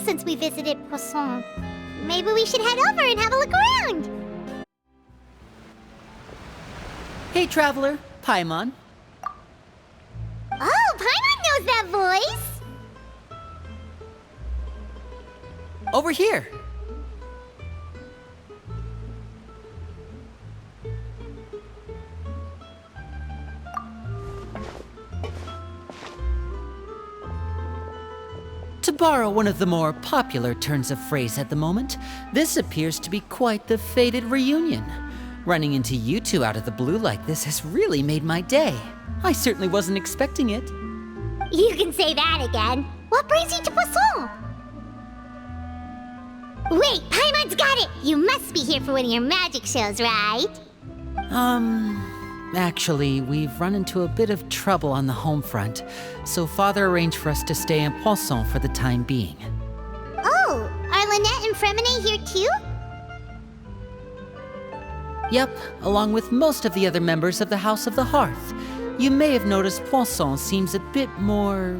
since we visited Poisson. Maybe we should head over and have a look around. Hey, traveler, Paimon. Oh, Paimon knows that voice! Over here. To borrow one of the more popular turns of phrase at the moment, this appears to be quite the fated reunion. Running into you two out of the blue like this has really made my day. I certainly wasn't expecting it. You can say that again. What brings you to Poisson? Wait, Paimon's got it! You must be here for one of your magic shows, right? Actually, we've run into a bit of trouble on the home front, so Father arranged for us to stay in Poisson for the time being. Oh, are Lynette and Fremine here too? Yep, along with most of the other members of the House of the Hearth. You may have noticed Poisson seems a bit more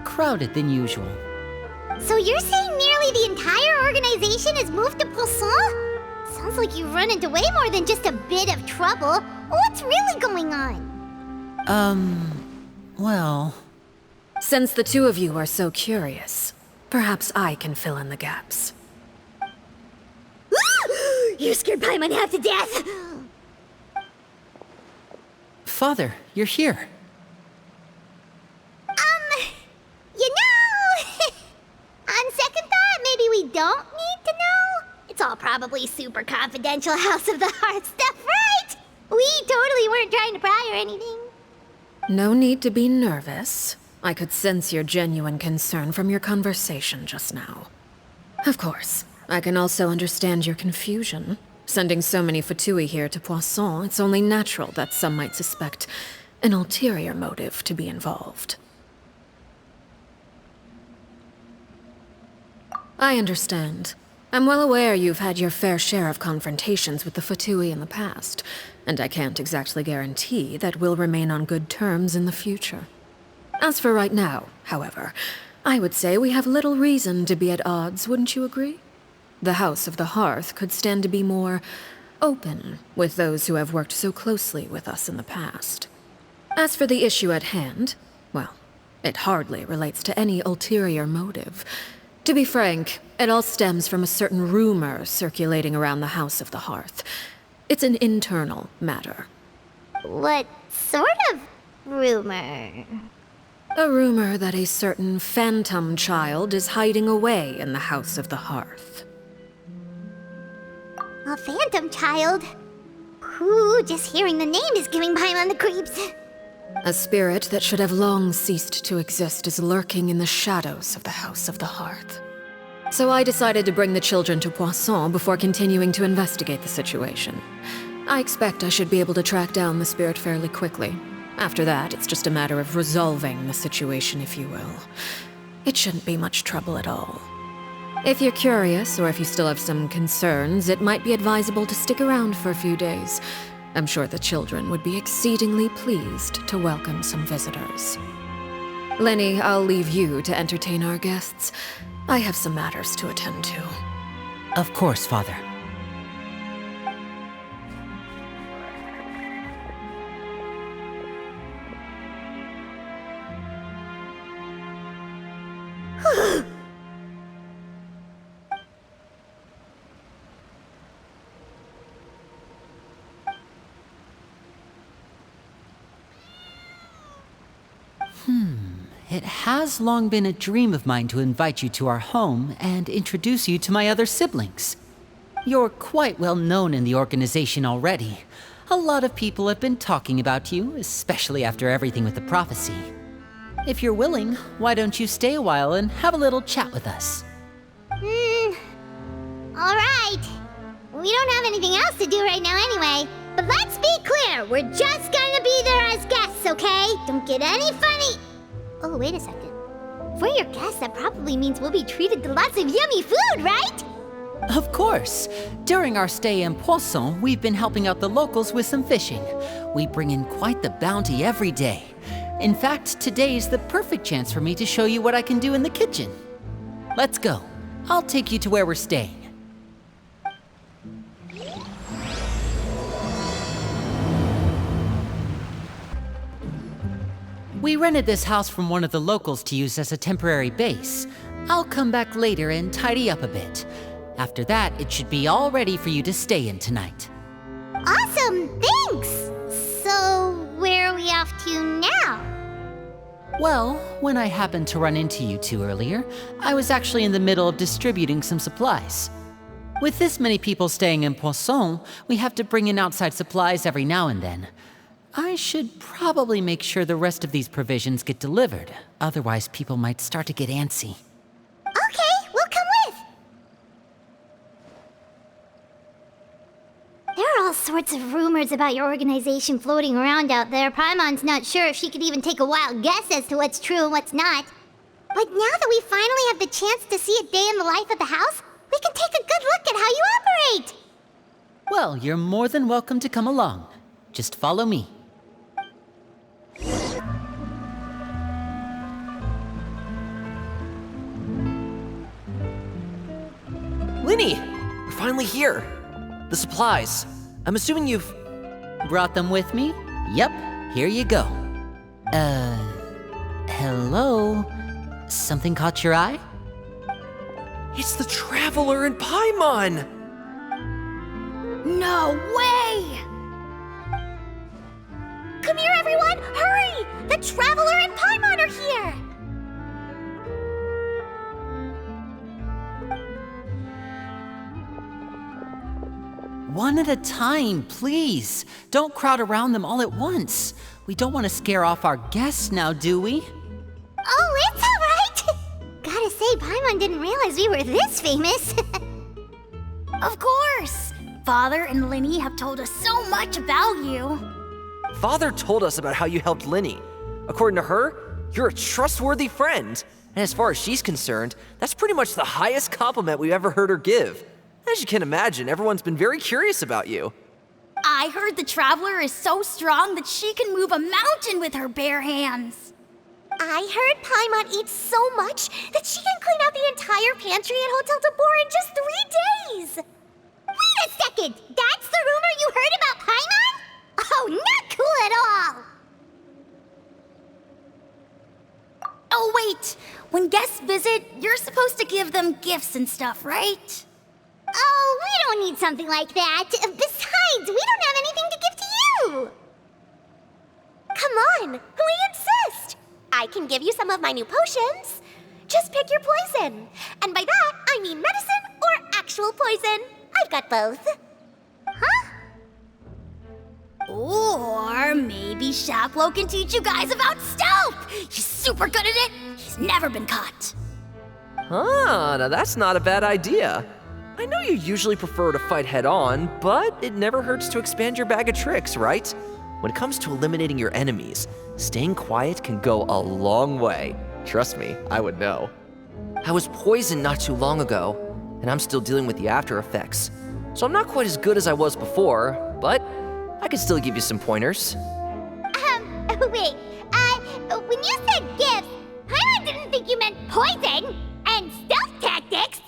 crowded than usual. So you're saying nearly the entire organization has moved to Poisson? Sounds like you've run into way more than just a bit of trouble. What's really going on? Well... Since the two of you are so curious, perhaps I can fill in the gaps. You scared Paimon half to death! Father, you're here. You know... On second thought, maybe we don't need to know? It's all probably super confidential House of the Hearth stuff, right? We totally weren't trying to pry or anything. No need to be nervous. I could sense your genuine concern from your conversation just now. Of course, I can also understand your confusion. Sending so many Fatui here to Poisson, it's only natural that some might suspect an ulterior motive to be involved. I understand. I'm well aware you've had your fair share of confrontations with the Fatui in the past, and I can't exactly guarantee that we'll remain on good terms in the future. As for right now, however, I would say we have little reason to be at odds, wouldn't you agree? The House of the Hearth could stand to be more open with those who have worked so closely with us in the past. As for the issue at hand, well, it hardly relates to any ulterior motive. To be frank, it all stems from a certain rumor circulating around the House of the Hearth. It's an internal matter. What sort of rumor? A rumor that a certain phantom child is hiding away in the House of the Hearth. A phantom child? Ooh, just hearing the name is giving Paimon the creeps. A spirit that should have long ceased to exist is lurking in the shadows of the House of the Hearth. So I decided to bring the children to Poisson before continuing to investigate the situation. I expect I should be able to track down the spirit fairly quickly. After that, it's just a matter of resolving the situation, if you will. It shouldn't be much trouble at all. If you're curious, or if you still have some concerns, it might be advisable to stick around for a few days. I'm sure the children would be exceedingly pleased to welcome some visitors. Lenny, I'll leave you to entertain our guests. I have some matters to attend to. Of course, Father. It has long been a dream of mine to invite you to our home and introduce you to my other siblings. You're quite well known in the organization already. A lot of people have been talking about you, especially after everything with the prophecy. If you're willing, why don't you stay a while and have a little chat with us? Alright. We don't have anything else to do right now anyway. But let's be clear, we're just gonna be there as guests, okay? Don't get any funny. Oh, wait a second. For your guests, that probably means we'll be treated to lots of yummy food, right? Of course. During our stay in Poisson, we've been helping out the locals with some fishing. We bring in quite the bounty every day. In fact, today's the perfect chance for me to show you what I can do in the kitchen. Let's go. I'll take you to where we're staying. We rented this house from one of the locals to use as a temporary base. I'll come back later and tidy up a bit. After that, it should be all ready for you to stay in tonight. Awesome, thanks! So, where are we off to now? Well, when I happened to run into you two earlier, I was actually in the middle of distributing some supplies. With this many people staying in Poisson, we have to bring in outside supplies every now and then. I should probably make sure the rest of these provisions get delivered, otherwise people might start to get antsy. Okay, we'll come with! There are all sorts of rumors about your organization floating around out there. Paimon's not sure if she could even take a wild guess as to what's true and what's not. But now that we finally have the chance to see a day in the life of the house, we can take a good look at how you operate! Well, you're more than welcome to come along. Just follow me. Lini! We're finally here! The supplies. I'm assuming you've... Brought them with me? Yep, here you go. Hello? Something caught your eye? It's the Traveler and Paimon! No way! Come here, everyone! Hurry! The Traveler and Paimon are here! One at a time, please. Don't crowd around them all at once. We don't want to scare off our guests now, do we? Oh, it's all right! Gotta say, Paimon didn't realize we were this famous. Of course! Father and Lini have told us so much about you. Father told us about how you helped Lini. According to her, you're a trustworthy friend. And as far as she's concerned, that's pretty much the highest compliment we've ever heard her give. As you can imagine, everyone's been very curious about you. I heard the Traveler is so strong that she can move a mountain with her bare hands. I heard Paimon eats so much that she can clean out the entire pantry at Hotel Tabor in just 3 days! Wait a second! That's the rumor you heard about Paimon? Oh, not cool at all! Oh wait, when guests visit, you're supposed to give them gifts and stuff, right? Oh, we don't need something like that. Besides, we don't have anything to give to you! Come on, we insist! I can give you some of my new potions. Just pick your poison. And by that, I mean medicine or actual poison. I've got both. Huh? Or maybe Shaplo can teach you guys about stealth! He's super good at it! He's never been caught! Ah, now that's not a bad idea. I know you usually prefer to fight head-on, but it never hurts to expand your bag of tricks, right? When it comes to eliminating your enemies, staying quiet can go a long way. Trust me, I would know. I was poisoned not too long ago, and I'm still dealing with the after effects. So I'm not quite as good as I was before, but I can still give you some pointers. Wait, when you said gifts, Paimon didn't think you meant poison and stealth tactics.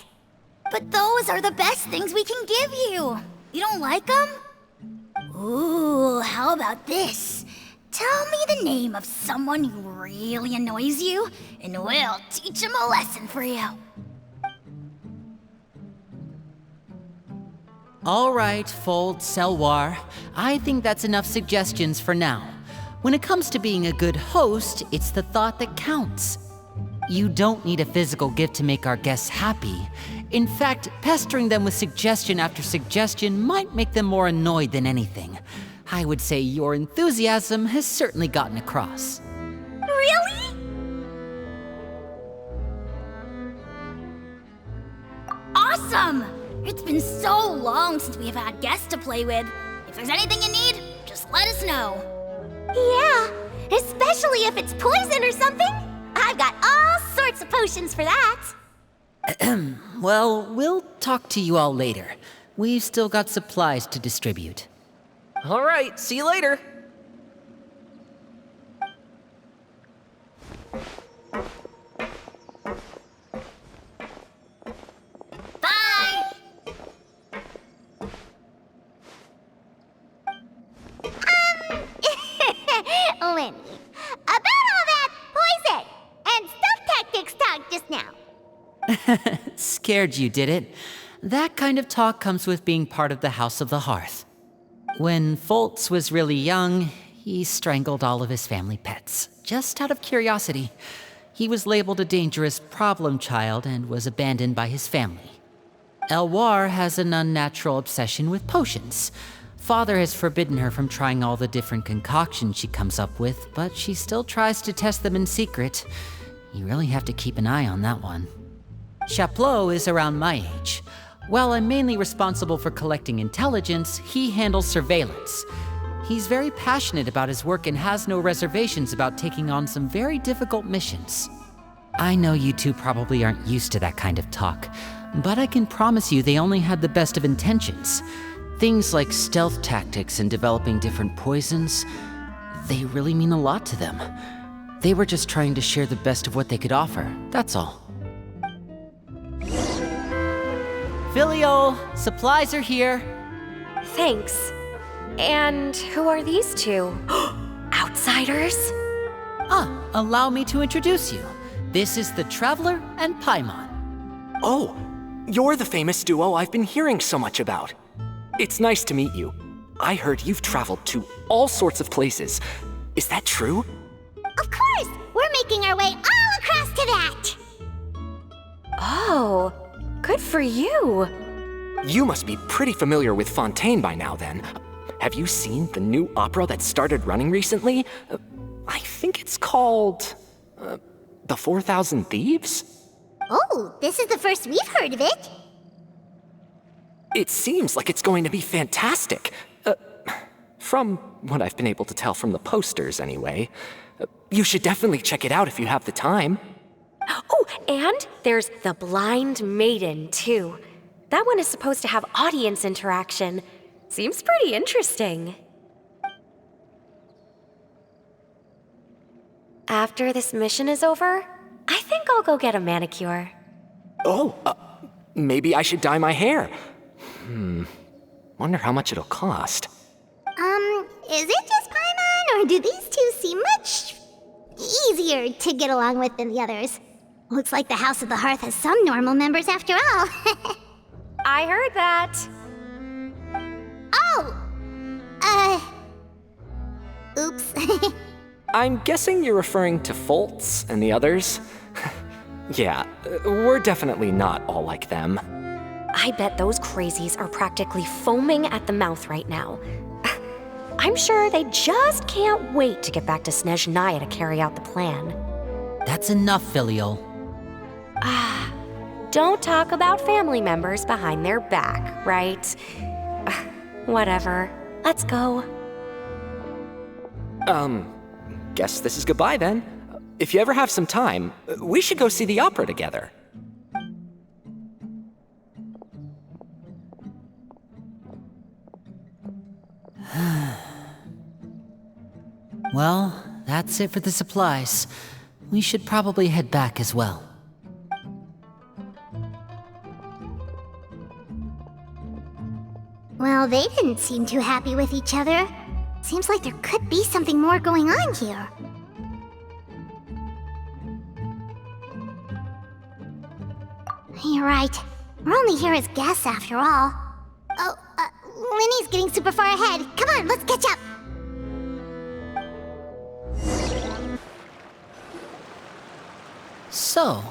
But those are the best things we can give you. You don't like them? Ooh, how about this? Tell me the name of someone who really annoys you, and we'll teach him a lesson for you. All right, Fold Selwar. I think that's enough suggestions for now. When it comes to being a good host, it's the thought that counts. You don't need a physical gift to make our guests happy. In fact, pestering them with suggestion after suggestion might make them more annoyed than anything. I would say your enthusiasm has certainly gotten across. Really? Awesome! It's been so long since we've had guests to play with. If there's anything you need, just let us know. Yeah, especially if it's poison or something. I've got all sorts of potions for that. Well, we'll talk to you all later. We've still got supplies to distribute. All right, see you later. Scared you, did it? That kind of talk comes with being part of the House of the Hearth. When Foltz was really young, he strangled all of his family pets, just out of curiosity. He was labeled a dangerous problem child and was abandoned by his family. Elwar has an unnatural obsession with potions. Father has forbidden her from trying all the different concoctions she comes up with, but she still tries to test them in secret. You really have to keep an eye on that one. Chaplot is around my age. While I'm mainly responsible for collecting intelligence, he handles surveillance. He's very passionate about his work and has no reservations about taking on some very difficult missions. I know you two probably aren't used to that kind of talk, but I can promise you they only had the best of intentions. Things like stealth tactics and developing different poisons, they really mean a lot to them. They were just trying to share the best of what they could offer, that's all. Filial, supplies are here. Thanks. And who are these two? Outsiders? Allow me to introduce you. This is the Traveler and Paimon. Oh, you're the famous duo I've been hearing so much about. It's nice to meet you. I heard you've traveled to all sorts of places. Is that true? Of course! We're making our way all across to that! Oh, good for you. You must be pretty familiar with Fontaine by now then. Have you seen the new opera that started running recently? I think it's called... The 4,000 Thieves? Oh, this is the first we've heard of it. It seems like it's going to be fantastic. From what I've been able to tell from the posters, anyway. You should definitely check it out if you have the time. Oh, and there's The Blind Maiden, too. That one is supposed to have audience interaction. Seems pretty interesting. After this mission is over, I think I'll go get a manicure. Oh, maybe I should dye my hair. Wonder how much it'll cost. Is it just Paimon, or do these two seem much easier to get along with than the others? Looks like the House of the Hearth has some normal members after all. I heard that. Oh! Oops. I'm guessing you're referring to Foltz and the others? Yeah, we're definitely not all like them. I bet those crazies are practically foaming at the mouth right now. I'm sure they just can't wait to get back to Snezhnaya to carry out the plan. That's enough, Filial. Don't talk about family members behind their back, right? Whatever. Let's go. Guess this is goodbye then. If you ever have some time, we should go see the opera together. Well, that's it for the supplies. We should probably head back as well. Well, they didn't seem too happy with each other. Seems like there could be something more going on here. You're right. We're only here as guests after all. Oh, Linny's getting super far ahead. Come on, let's catch up. So,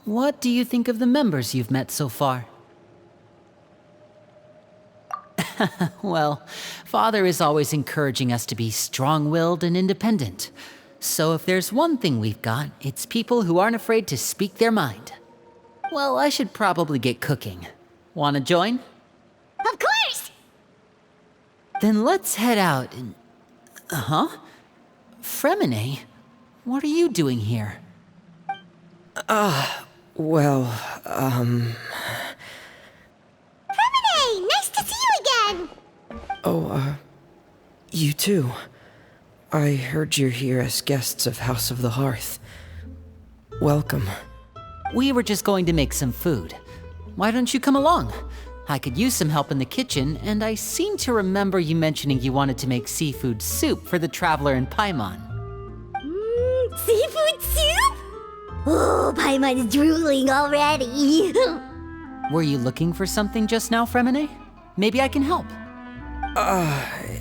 what do you think of the members you've met so far? Well, Father is always encouraging us to be strong-willed and independent. So if there's one thing we've got, it's people who aren't afraid to speak their mind. Well, I should probably get cooking. Wanna join? Of course! Then let's head out and... Fremine? What are you doing here? Fremine! Nice to see you again! You too. I heard you're here as guests of House of the Hearth. Welcome. We were just going to make some food. Why don't you come along? I could use some help in the kitchen, and I seem to remember you mentioning you wanted to make seafood soup for the Traveler and Paimon. Seafood soup? Oh, Paimon's drooling already. Were you looking for something just now, Fremine? Maybe I can help.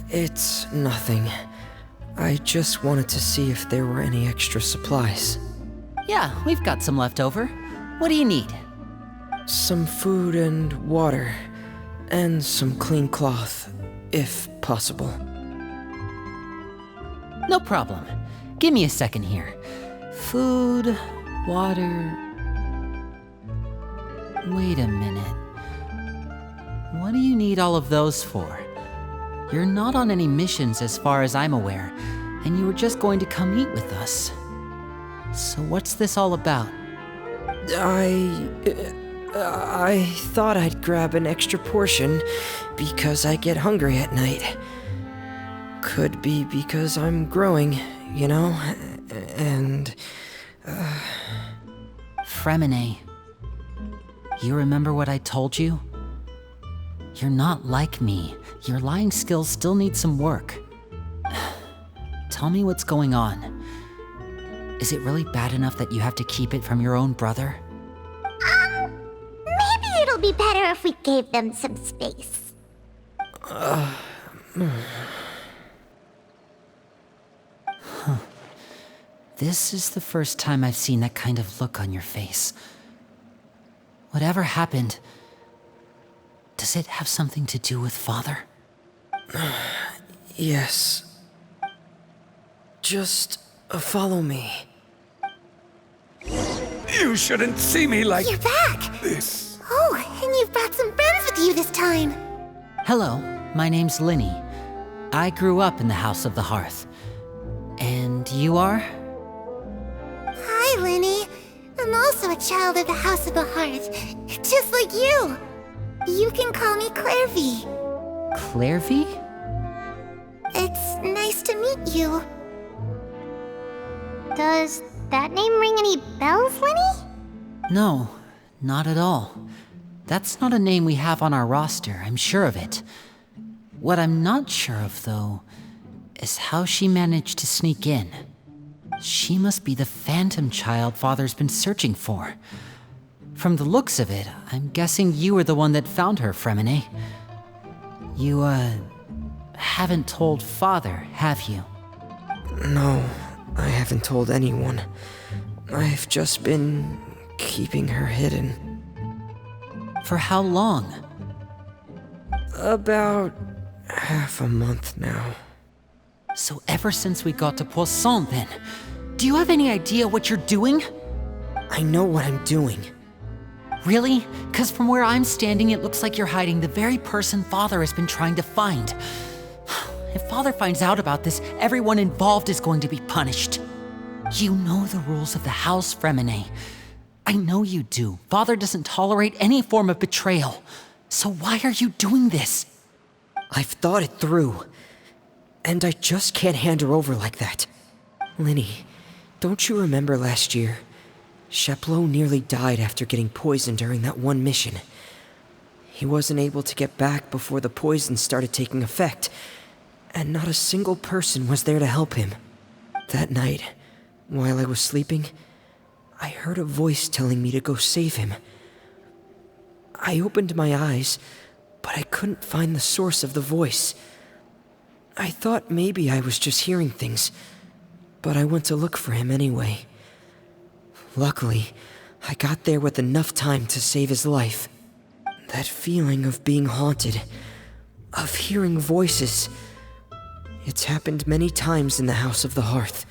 It's nothing. I just wanted to see if there were any extra supplies. Yeah, we've got some left over. What do you need? Some food and water, and some clean cloth, if possible. No problem. Give me a second here. Food, water... Wait a minute. What do you need all of those for? You're not on any missions as far as I'm aware, and you were just going to come eat with us. So what's this all about? I thought I'd grab an extra portion because I get hungry at night. Could be because I'm growing, you know, and... Fremine, you remember what I told you? You're not like me. Your lying skills still need some work. Tell me what's going on. Is it really bad enough that you have to keep it from your own brother? Maybe it'll be better if we gave them some space. This is the first time I've seen that kind of look on your face. Whatever happened, does it have something to do with Father? Yes. Just follow me. You shouldn't see me like You're back! this. Oh, and you've brought some friends with you this time. Hello, my name's Lini. I grew up in the House of the Hearth. And you are? Hi, Linny. I'm also a child of the House of the Hearth, just like you. You can call me Klérvi. Klérvi? It's nice to meet you. Does that name ring any bells, Linny? No, not at all. That's not a name we have on our roster, I'm sure of it. What I'm not sure of, though, is how she managed to sneak in. She must be the phantom child Father's been searching for. From the looks of it, I'm guessing you were the one that found her, Fremine. You, haven't told Father, have you? No, I haven't told anyone. I've just been keeping her hidden. For how long? About half a month now. So ever since we got to Poisson, then, do you have any idea what you're doing? I know what I'm doing. Really? 'Cause from where I'm standing, it looks like you're hiding the very person Father has been trying to find. If Father finds out about this, everyone involved is going to be punished. You know the rules of the house, Fremine. I know you do. Father doesn't tolerate any form of betrayal. So why are you doing this? I've thought it through. And I just can't hand her over like that. Linny, don't you remember last year? Chaplot nearly died after getting poisoned during that one mission. He wasn't able to get back before the poison started taking effect, and not a single person was there to help him. That night, while I was sleeping, I heard a voice telling me to go save him. I opened my eyes, but I couldn't find the source of the voice. I thought maybe I was just hearing things, but I went to look for him anyway. Luckily, I got there with enough time to save his life. That feeling of being haunted, of hearing voices, it's happened many times in the House of the Hearth.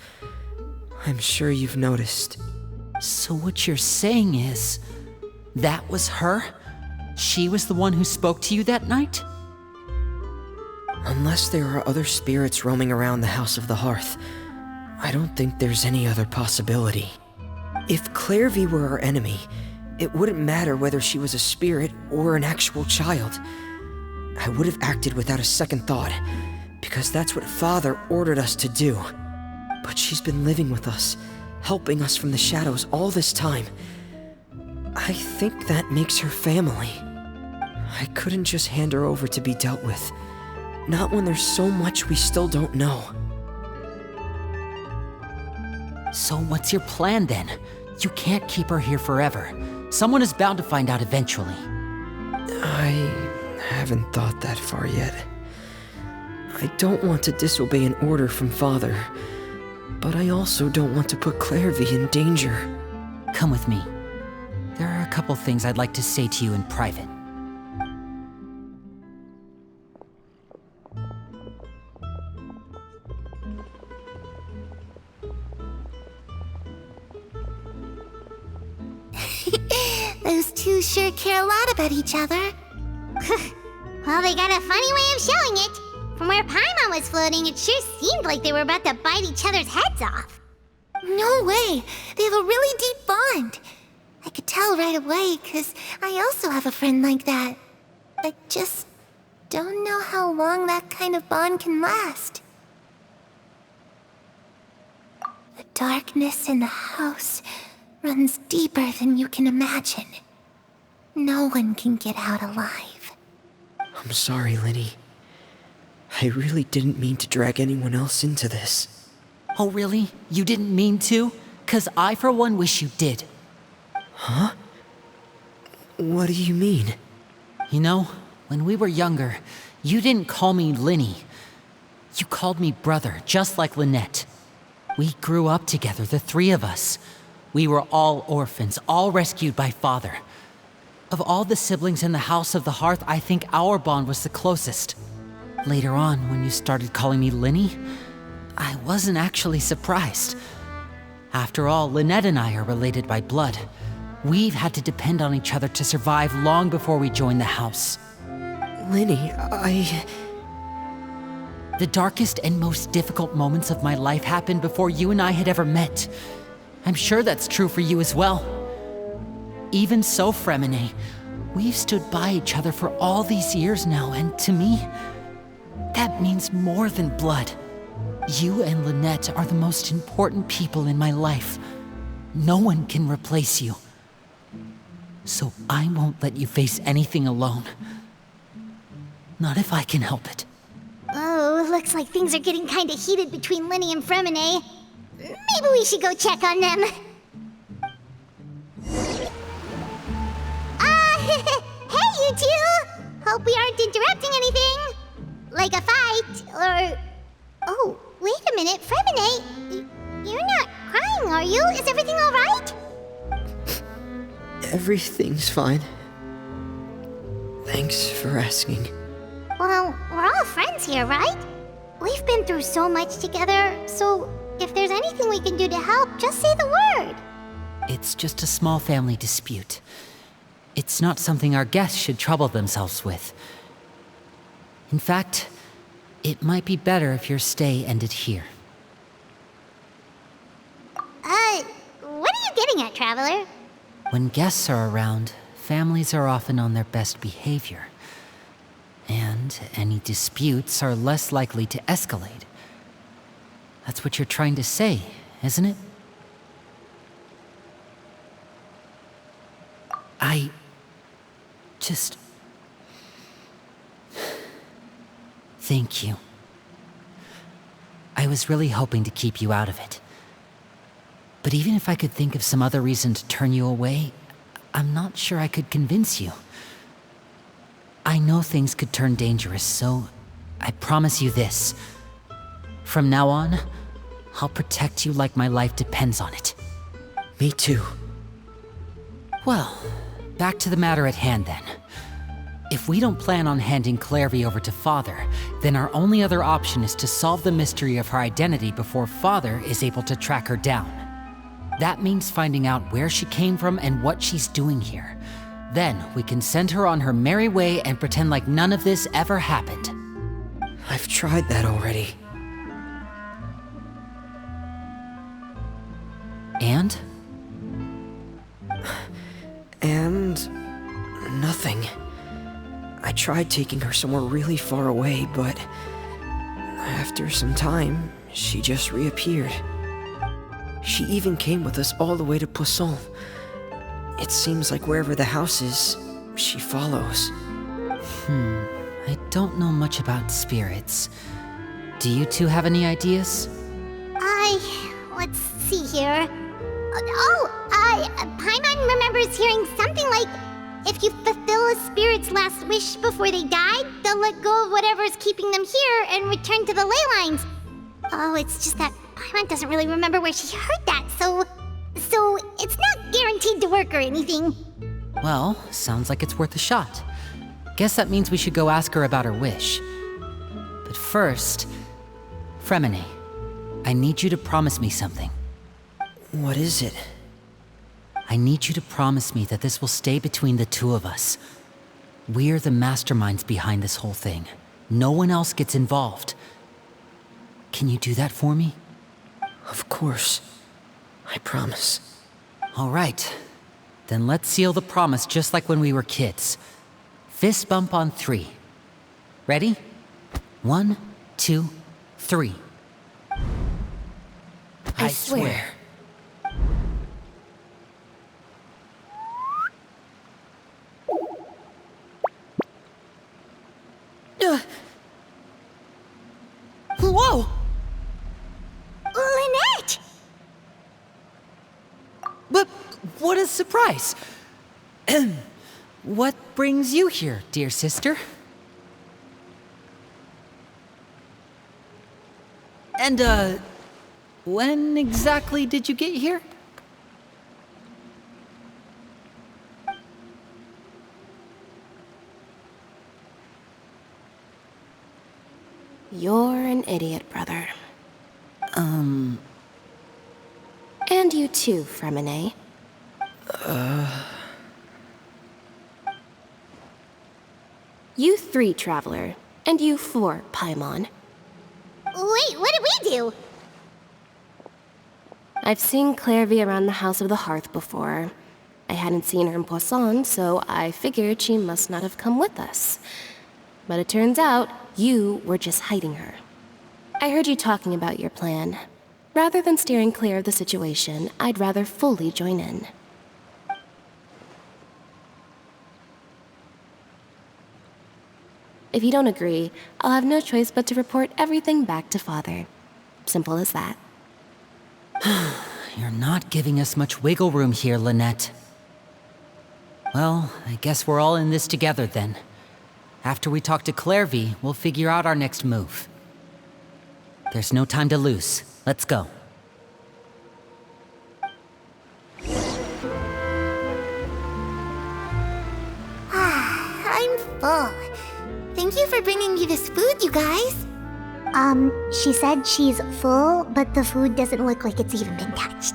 I'm sure you've noticed. So what you're saying is, that was her? She was the one who spoke to you that night? Unless there are other spirits roaming around the House of the Hearth, I don't think there's any other possibility. If Klérvi were our enemy, it wouldn't matter whether she was a spirit or an actual child. I would have acted without a second thought, because that's what Father ordered us to do. But she's been living with us, helping us from the shadows all this time. I think that makes her family. I couldn't just hand her over to be dealt with. Not when there's so much we still don't know. So what's your plan then? You can't keep her here forever. Someone is bound to find out eventually. I haven't thought that far yet. I don't want to disobey an order from Father, but I also don't want to put Klérvi in danger. Come with me. There are a couple things I'd like to say to you in private. Those two sure care a lot about each other. Well, they got a funny way of showing it. From where Paimon was floating, it sure seemed like they were about to bite each other's heads off. No way! They have a really deep bond. I could tell right away, because I also have a friend like that. I just don't know how long that kind of bond can last. The darkness in the house runs deeper than you can imagine. No one can get out alive. I'm sorry, Lini. I really didn't mean to drag anyone else into this. Oh, really? You didn't mean to? 'Cause I, for one, wish you did. Huh? What do you mean? You know, when we were younger, you didn't call me Lini. You called me brother, just like Lynette. We grew up together, the three of us. We were all orphans, all rescued by Father. Of all the siblings in the House of the Hearth, I think our bond was the closest. Later on, when you started calling me Lini, I wasn't actually surprised. After all, Lynette and I are related by blood. We've had to depend on each other to survive long before we joined the house. Lini, The darkest and most difficult moments of my life happened before you and I had ever met. I'm sure that's true for you as well. Even so, Fremine, we've stood by each other for all these years now, and to me, that means more than blood. You and Lynette are the most important people in my life. No one can replace you. So I won't let you face anything alone. Not if I can help it. Oh, looks like things are getting kinda heated between Lini and Fremine. Maybe we should go check on them. Hey, you two! Hope we aren't interrupting anything. Like a fight, or... Oh, wait a minute, Fremine. You're not crying, are you? Is everything alright? everything's fine. Thanks for asking. Well, we're all friends here, right? We've been through so much together, so if there's anything we can do to help, just say the word. It's just a small family dispute. It's not something our guests should trouble themselves with. In fact, it might be better if your stay ended here. What are you getting at, Traveler? When guests are around, families are often on their best behavior. And any disputes are less likely to escalate. That's what you're trying to say, isn't it? I just... Thank you. I was really hoping to keep you out of it. But even if I could think of some other reason to turn you away, I'm not sure I could convince you. I know things could turn dangerous, so I promise you this. From now on, I'll protect you like my life depends on it. Me too. Well, back to the matter at hand then. If we don't plan on handing Klérvi over to Father, then our only other option is to solve the mystery of her identity before Father is able to track her down. That means finding out where she came from and what she's doing here. Then we can send her on her merry way and pretend like none of this ever happened. I've tried that already. And? And... nothing. I tried taking her somewhere really far away, but... after some time, she just reappeared. She even came with us all the way to Poisson. It seems like wherever the house is, she follows. I don't know much about spirits. Do you two have any ideas? Let's see here. Paimon remembers hearing something like, if you fulfill a spirit's last wish before they died, they'll let go of whatever's keeping them here and return to the ley lines. Oh, it's just that Paimon doesn't really remember where she heard that, so it's not guaranteed to work or anything. Well, sounds like it's worth a shot. Guess that means we should go ask her about her wish. But first, Fremine, I need you to promise me something. What is it? I need you to promise me that this will stay between the two of us. We're the masterminds behind this whole thing. No one else gets involved. Can you do that for me? Of course. I promise. All right. Then let's seal the promise just like when we were kids. Fist bump on 3. Ready? 1, 2, 3. I swear. Whoa! Lynette! But what a surprise! What brings you here, dear sister? And, when exactly did you get here? You're an idiot, brother. And you too, Fremine. You 3, Traveler. And you 4, Paimon. Wait, what did we do? I've seen Klérvi around the House of the Hearth before. I hadn't seen her in Poisson, so I figured she must not have come with us. But it turns out, you were just hiding her. I heard you talking about your plan. Rather than steering clear of the situation, I'd rather fully join in. If you don't agree, I'll have no choice but to report everything back to Father. Simple as that. You're not giving us much wiggle room here, Lynette. Well, I guess we're all in this together then. After we talk to Klérvi, we'll figure out our next move. There's no time to lose. Let's go. I'm full. Thank you for bringing me this food, you guys. She said she's full, but the food doesn't look like it's even been touched.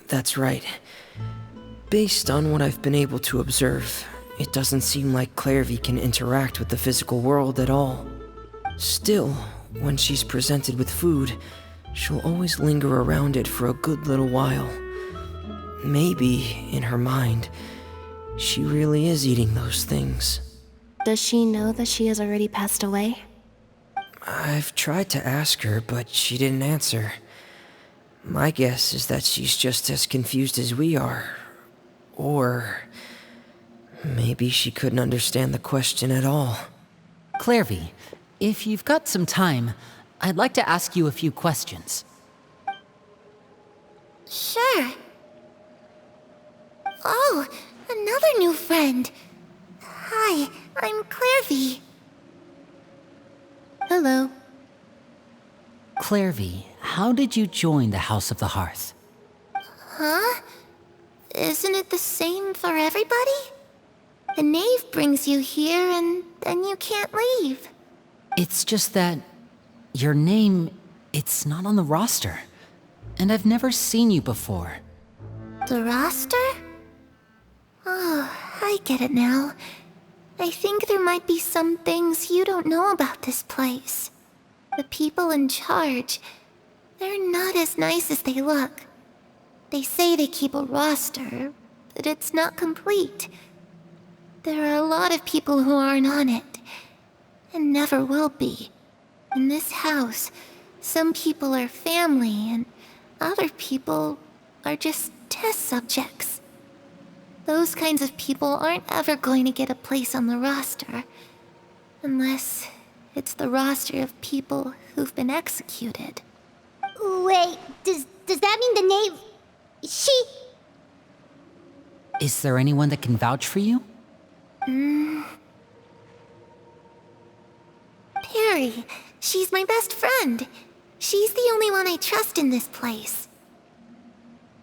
That's right. Based on what I've been able to observe, it doesn't seem like Klérvi can interact with the physical world at all. Still, when she's presented with food, she'll always linger around it for a good little while. Maybe, in her mind, she really is eating those things. Does she know that she has already passed away? I've tried to ask her, but she didn't answer. My guess is that she's just as confused as we are. Or maybe she couldn't understand the question at all. Klérvi, if you've got some time, I'd like to ask you a few questions. Sure. Oh, another new friend. Hi, I'm Klérvi. Hello. Klérvi, how did you join the House of the Hearth? Huh? Isn't it the same for everybody? The knave brings you here and then you can't leave. It's just that your name, it's not on the roster. And I've never seen you before. The roster? Oh, I get it now. I think there might be some things you don't know about this place. The people in charge, they're not as nice as they look. They say they keep a roster, but it's not complete. There are a lot of people who aren't on it, and never will be. In this house, some people are family, and other people are just test subjects. Those kinds of people aren't ever going to get a place on the roster, unless it's the roster of people who've been executed. Wait, does that mean the knave... She... Is there anyone that can vouch for you? Perry, she's my best friend. She's the only one I trust in this place.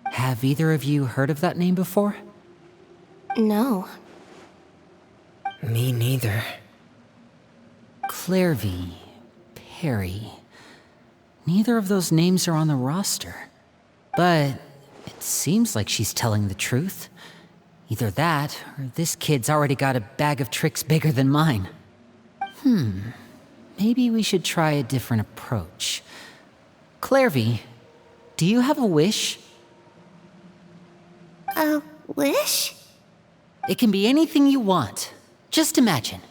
Have either of you heard of that name before? No. Me neither. Klérvi, Perry. Neither of those names are on the roster. But it seems like she's telling the truth. Either that, or this kid's already got a bag of tricks bigger than mine. Maybe we should try a different approach. Klérvi, do you have a wish? A wish? It can be anything you want. Just imagine.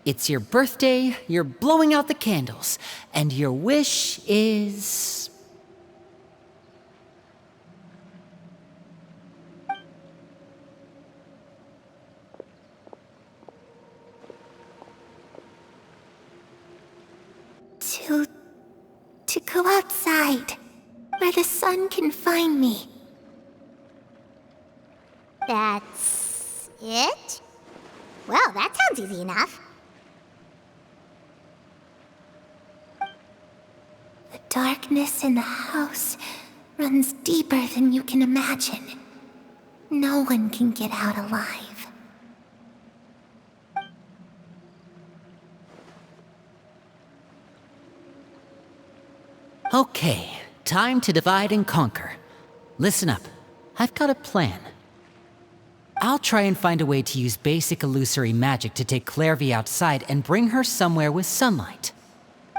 It's your birthday, you're blowing out the candles, and your wish is... To go outside, where the sun can find me. That's... it? Well, that sounds easy enough. The darkness in the house runs deeper than you can imagine. No one can get out alive. Okay, time to divide and conquer. Listen up, I've got a plan. I'll try and find a way to use basic illusory magic to take Klérvi outside and bring her somewhere with sunlight.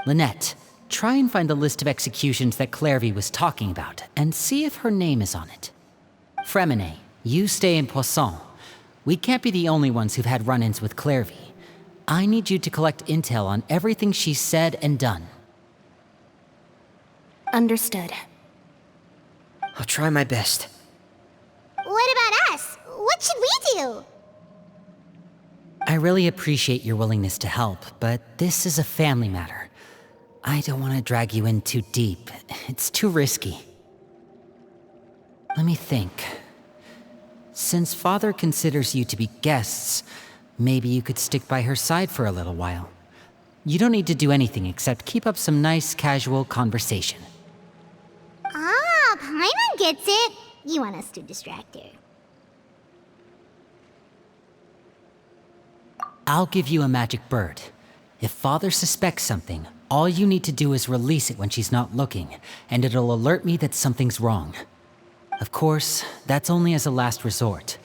Lynette, try and find the list of executions that Klérvi was talking about and see if her name is on it. Freminet, you stay in Poisson. We can't be the only ones who've had run-ins with Klérvi. I need you to collect intel on everything she's said and done. Understood. I'll try my best. What about us? What should we do? I really appreciate your willingness to help, but this is a family matter. I don't want to drag you in too deep. It's too risky. Let me think. Since Father considers you to be guests, maybe you could stick by her side for a little while. You don't need to do anything except keep up some nice, casual conversation. Ah, Paimon gets it. You want us to distract her. I'll give you a magic bird. If Father suspects something, all you need to do is release it when she's not looking, and it'll alert me that something's wrong. Of course, that's only as a last resort.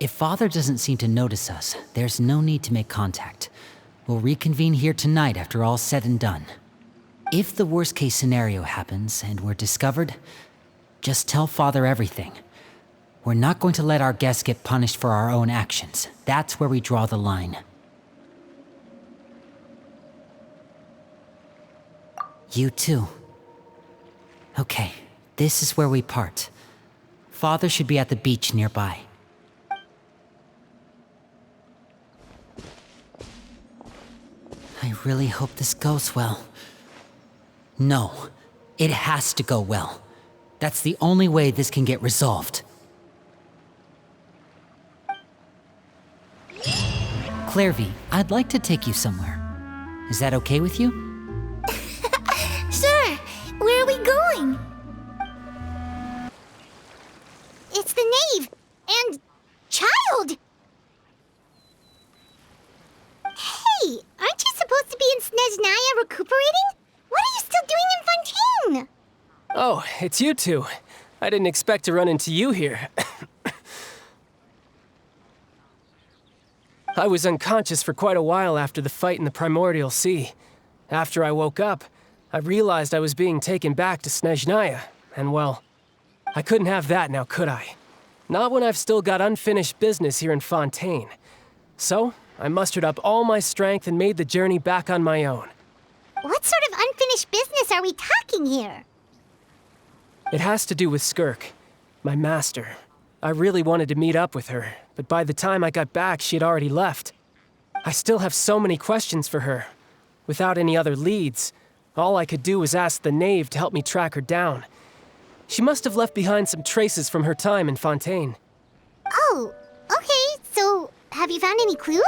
If Father doesn't seem to notice us, there's no need to make contact. We'll reconvene here tonight after all's said and done. If the worst-case scenario happens and we're discovered, just tell Father everything. We're not going to let our guests get punished for our own actions. That's where we draw the line. You too. Okay, this is where we part. Father should be at the beach nearby. I really hope this goes well. No, it has to go well. That's the only way this can get resolved. Klérvi, I'd like to take you somewhere. Is that okay with you? Sure. Where are we going? It's the knave and child. Hey, aren't you supposed to be in Snezhnaya recuperating? What are you still doing in Fontaine? Oh, it's you two. I didn't expect to run into you here. I was unconscious for quite a while after the fight in the Primordial Sea. After I woke up, I realized I was being taken back to Snezhnaya, and well, I couldn't have that now, could I? Not when I've still got unfinished business here in Fontaine. So, I mustered up all my strength and made the journey back on my own. What sort of unfinished business are we talking here? It has to do with Skirk, my master. I really wanted to meet up with her, but by the time I got back, she had already left. I still have so many questions for her. Without any other leads, All I could do was ask the knave to help me track her down. She must have left behind some traces from her time in Fontaine. Oh, okay, so have you found any clues?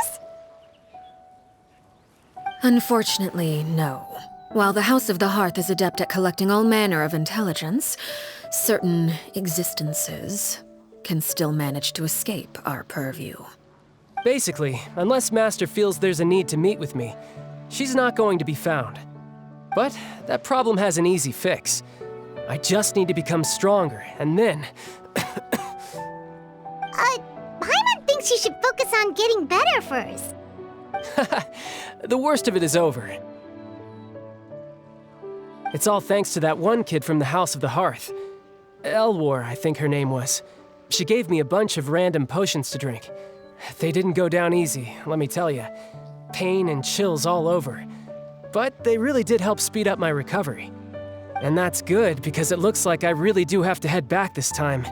Unfortunately, no. While the House of the Hearth is adept at collecting all manner of intelligence, certain existences can still manage to escape our purview. Basically, unless Master feels there's a need to meet with me, she's not going to be found. But that problem has an easy fix. I just need to become stronger, and then... Paimon thinks you should focus on getting better first. The worst of it is over. It's all thanks to that one kid from the House of the Hearth. Elwar, I think her name was. She gave me a bunch of random potions to drink. They didn't go down easy, let me tell you. Pain and chills all over. But they really did help speed up my recovery. And that's good, because it looks like I really do have to head back this time.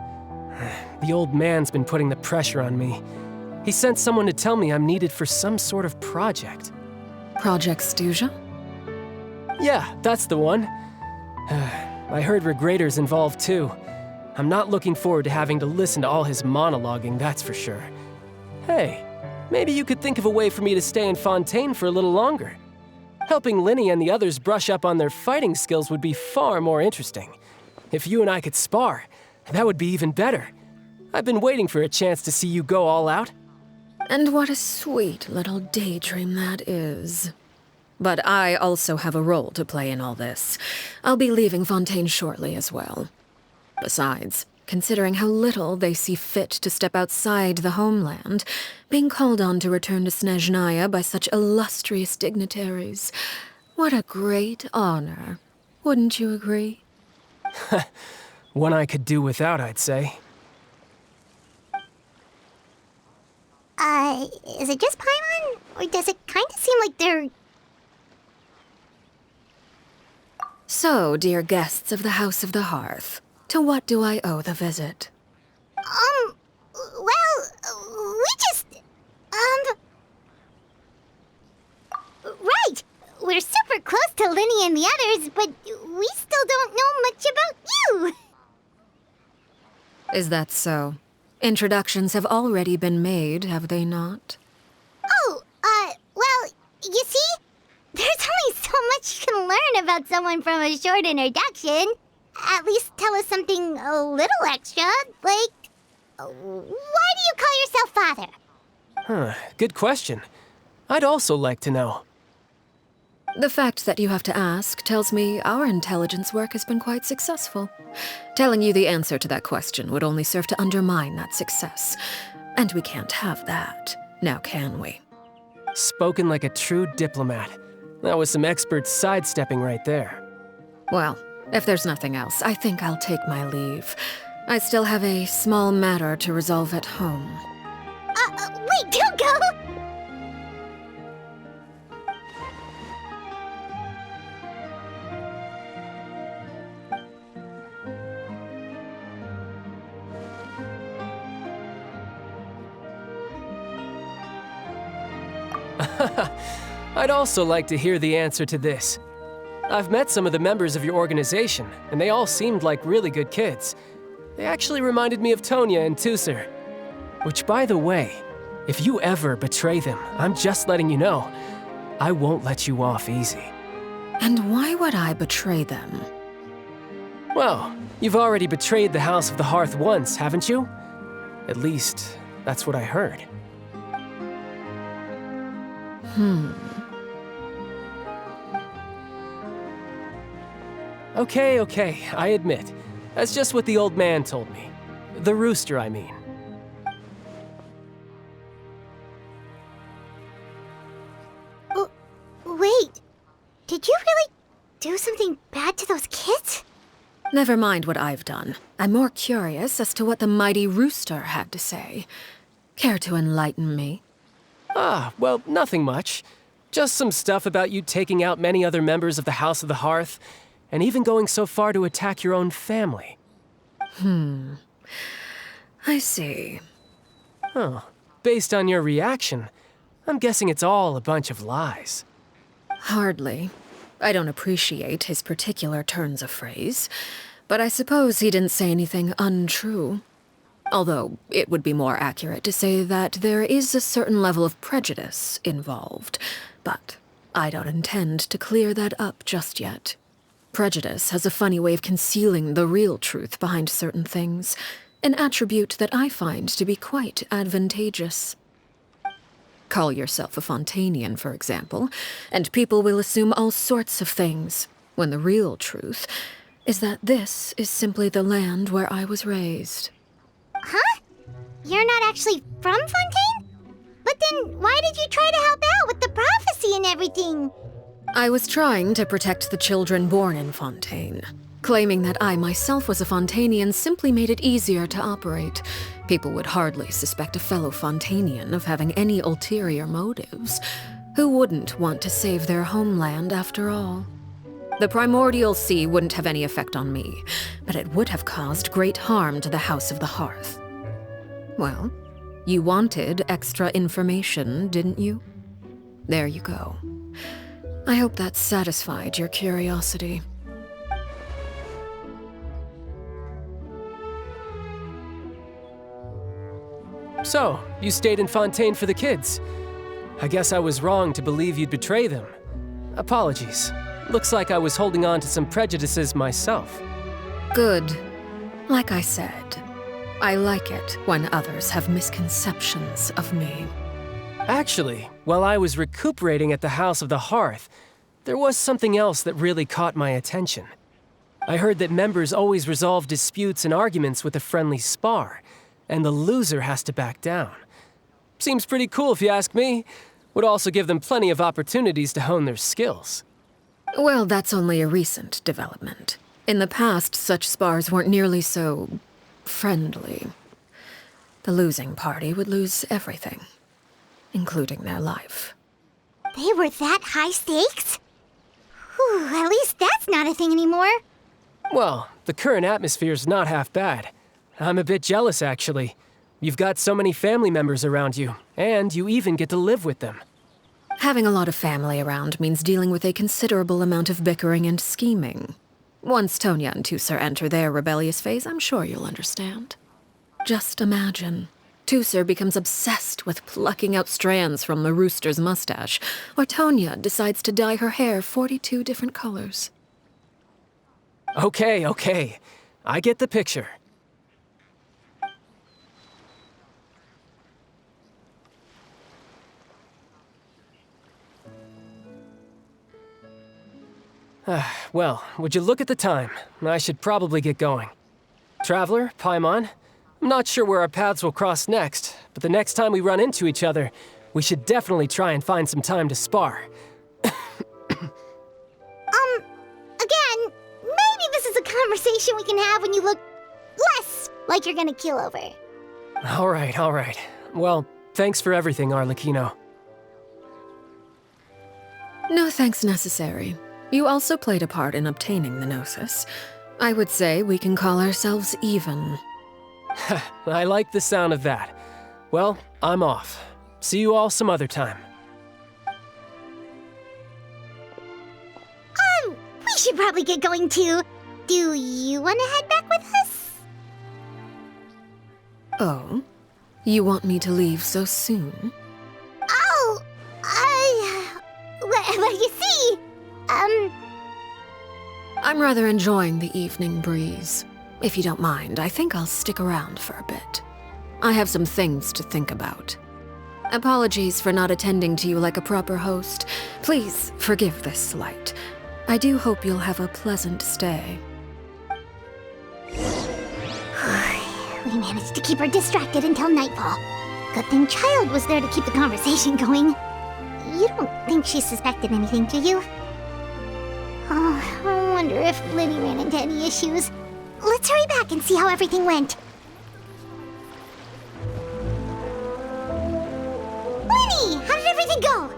The old man's been putting the pressure on me. He sent someone to tell me I'm needed for some sort of project. Project Stuja? Yeah, that's the one. I heard Regrader's involved too. I'm not looking forward to having to listen to all his monologuing, that's for sure. Hey, maybe you could think of a way for me to stay in Fontaine for a little longer. Helping Lini and the others brush up on their fighting skills would be far more interesting. If you and I could spar, that would be even better. I've been waiting for a chance to see you go all out. And what a sweet little daydream that is. But I also have a role to play in all this. I'll be leaving Fontaine shortly as well. Besides, considering how little they see fit to step outside the homeland, being called on to return to Snezhnaya by such illustrious dignitaries, what a great honor. Wouldn't you agree? One I could do without, I'd say. Is it just Paimon? Or does it kind of seem like they're... So, dear guests of the House of the Hearth, to what do I owe the visit? Well, we just... Right! We're super close to Lini and the others, but we still don't know much about you! Is that so? Introductions have already been made, have they not? Oh, well, you see? There's only so much you can learn about someone from a short introduction. At least tell us something a little extra, like... Why do you call yourself father? Huh, good question. I'd also like to know. The fact that you have to ask tells me our intelligence work has been quite successful. Telling you the answer to that question would only serve to undermine that success. And we can't have that, now can we? Spoken like a true diplomat. That was some expert sidestepping right there. Well, if there's nothing else, I think I'll take my leave. I still have a small matter to resolve at home. Wait, don't go! I'd also like to hear the answer to this. I've met some of the members of your organization, and they all seemed like really good kids. They actually reminded me of Tonya and Tusser. Which, by the way, if you ever betray them, I'm just letting you know, I won't let you off easy. And why would I betray them? Well, you've already betrayed the House of the Hearth once, haven't you? At least, that's what I heard. Okay, I admit. That's just what the old man told me. The rooster, I mean. Wait, did you really do something bad to those kids? Never mind what I've done. I'm more curious as to what the mighty rooster had to say. Care to enlighten me? Well, nothing much. Just some stuff about you taking out many other members of the House of the Hearth, and even going so far to attack your own family. I see. Based on your reaction, I'm guessing it's all a bunch of lies. Hardly. I don't appreciate his particular turns of phrase, but I suppose he didn't say anything untrue. Although, it would be more accurate to say that there is a certain level of prejudice involved, but I don't intend to clear that up just yet. Prejudice has a funny way of concealing the real truth behind certain things, an attribute that I find to be quite advantageous. Call yourself a Fontainian, for example, and people will assume all sorts of things, when the real truth is that this is simply the land where I was raised. Huh? You're not actually from Fontaine? But then why did you try to help out with the prophecy and everything? I was trying to protect the children born in Fontaine. Claiming that I myself was a Fontainian simply made it easier to operate. People would hardly suspect a fellow Fontainian of having any ulterior motives. Who wouldn't want to save their homeland after all? The primordial sea wouldn't have any effect on me, but it would have caused great harm to the House of the Hearth. Well, you wanted extra information, didn't you? There you go. I hope that satisfied your curiosity. So, you stayed in Fontaine for the kids. I guess I was wrong to believe you'd betray them. Apologies. Looks like I was holding on to some prejudices myself. Good. Like I said, I like it when others have misconceptions of me. Actually, while I was recuperating at the House of the Hearth, there was something else that really caught my attention. I heard that members always resolve disputes and arguments with a friendly spar, and the loser has to back down. Seems pretty cool if you ask me. Would also give them plenty of opportunities to hone their skills. Well, that's only a recent development. In the past, such spars weren't nearly so friendly. The losing party would lose everything, including their life. They were that high stakes? Whew, at least that's not a thing anymore. Well, the current atmosphere's not half bad. I'm a bit jealous, actually. You've got so many family members around you, and you even get to live with them. Having a lot of family around means dealing with a considerable amount of bickering and scheming. Once Tonya and Tusser enter their rebellious phase, I'm sure you'll understand. Just imagine. Tusser becomes obsessed with plucking out strands from the rooster's mustache, or Tonya decides to dye her hair 42 different colors. Okay. I get the picture. Well, would you look at the time? I should probably get going. Traveler, Paimon, I'm not sure where our paths will cross next, but the next time we run into each other, we should definitely try and find some time to spar. Again, maybe this is a conversation we can have when you look less like you're gonna keel over. All right. Well, thanks for everything, Arlecchino. No thanks necessary. You also played a part in obtaining the Gnosis. I would say we can call ourselves even. I like the sound of that. Well, I'm off. See you all some other time. We should probably get going too. Do you want to head back with us? Oh? You want me to leave so soon? Oh, well, you see, I'm rather enjoying the evening breeze. If you don't mind, I think I'll stick around for a bit. I have some things to think about. Apologies for not attending to you like a proper host. Please forgive this slight. I do hope you'll have a pleasant stay. We managed to keep her distracted until nightfall. Good thing Child was there to keep the conversation going. You don't think she suspected anything, do you? Oh, I wonder if Lini ran into any issues. Let's hurry back and see how everything went. Lini, how did everything go?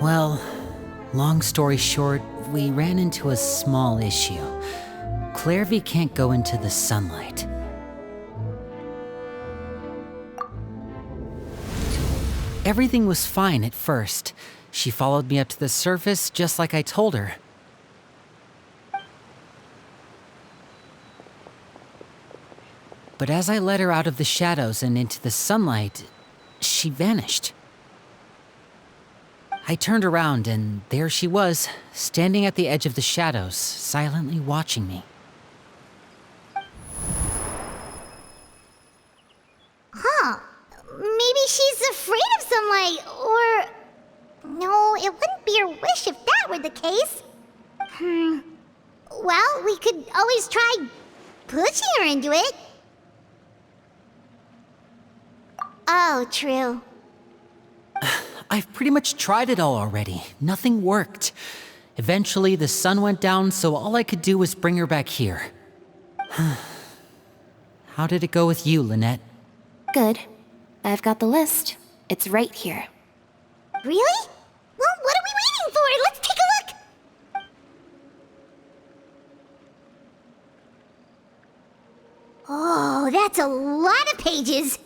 Well, long story short, we ran into a small issue. Klérvi can't go into the sunlight. Everything was fine at first. She followed me up to the surface just like I told her. But as I led her out of the shadows and into the sunlight, she vanished. I turned around and there she was, standing at the edge of the shadows, silently watching me. Huh. Maybe she's afraid of sunlight, or... No, it wouldn't be her wish if that were the case. Well, we could always try pushing her into it. Oh, true. I've pretty much tried it all already. Nothing worked. Eventually, the sun went down, so all I could do was bring her back here. How did it go with you, Lynette? Good. I've got the list. It's right here. Really? Well, what are we waiting for? Let's take a look! Oh, that's a lot of pages.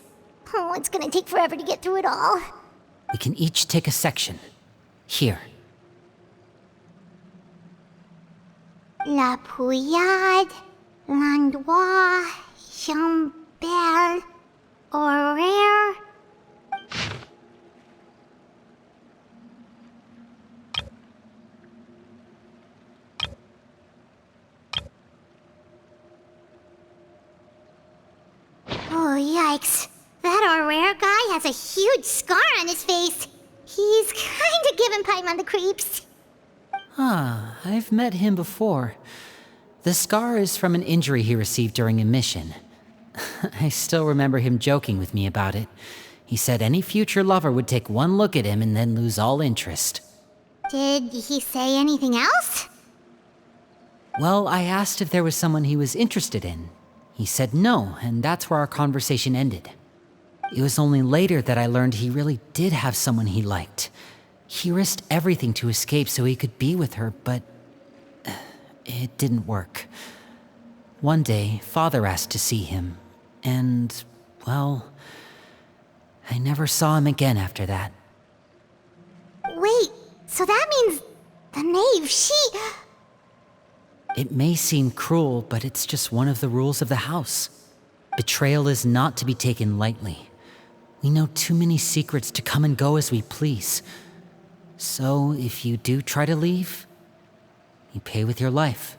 Oh, it's gonna take forever to get through it all. We can each take a section. Here. La Pouillade, l'endroit, Chambel, horaire. Oh, yikes. That horaire guy has a huge scar on his face. He's kinda giving Paimon the creeps. I've met him before. The scar is from an injury he received during a mission. I still remember him joking with me about it. He said any future lover would take one look at him and then lose all interest. Did he say anything else? Well, I asked if there was someone he was interested in. He said no, and that's where our conversation ended. It was only later that I learned he really did have someone he liked. He risked everything to escape so he could be with her, but it didn't work. One day, Father asked to see him, and, well, I never saw him again after that. Wait, so that means the knave, she... It may seem cruel, but it's just one of the rules of the house. Betrayal is not to be taken lightly. We know too many secrets to come and go as we please. So, if you do try to leave, you pay with your life.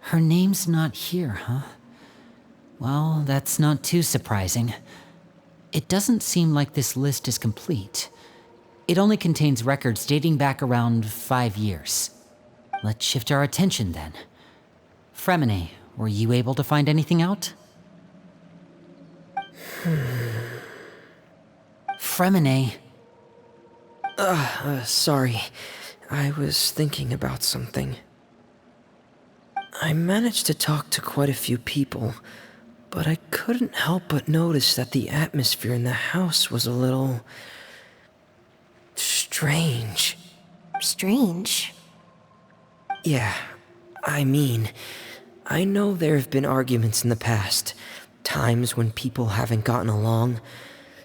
Her name's not here, huh? Well, that's not too surprising. It doesn't seem like this list is complete. It only contains records dating back around 5 years. Let's shift our attention then. Fremine, were you able to find anything out? Fremine. Sorry. I was thinking about something. I managed to talk to quite a few people, but I couldn't help but notice that the atmosphere in the house was a little... strange. Strange? Yeah, I mean, I know there have been arguments in the past, times when people haven't gotten along.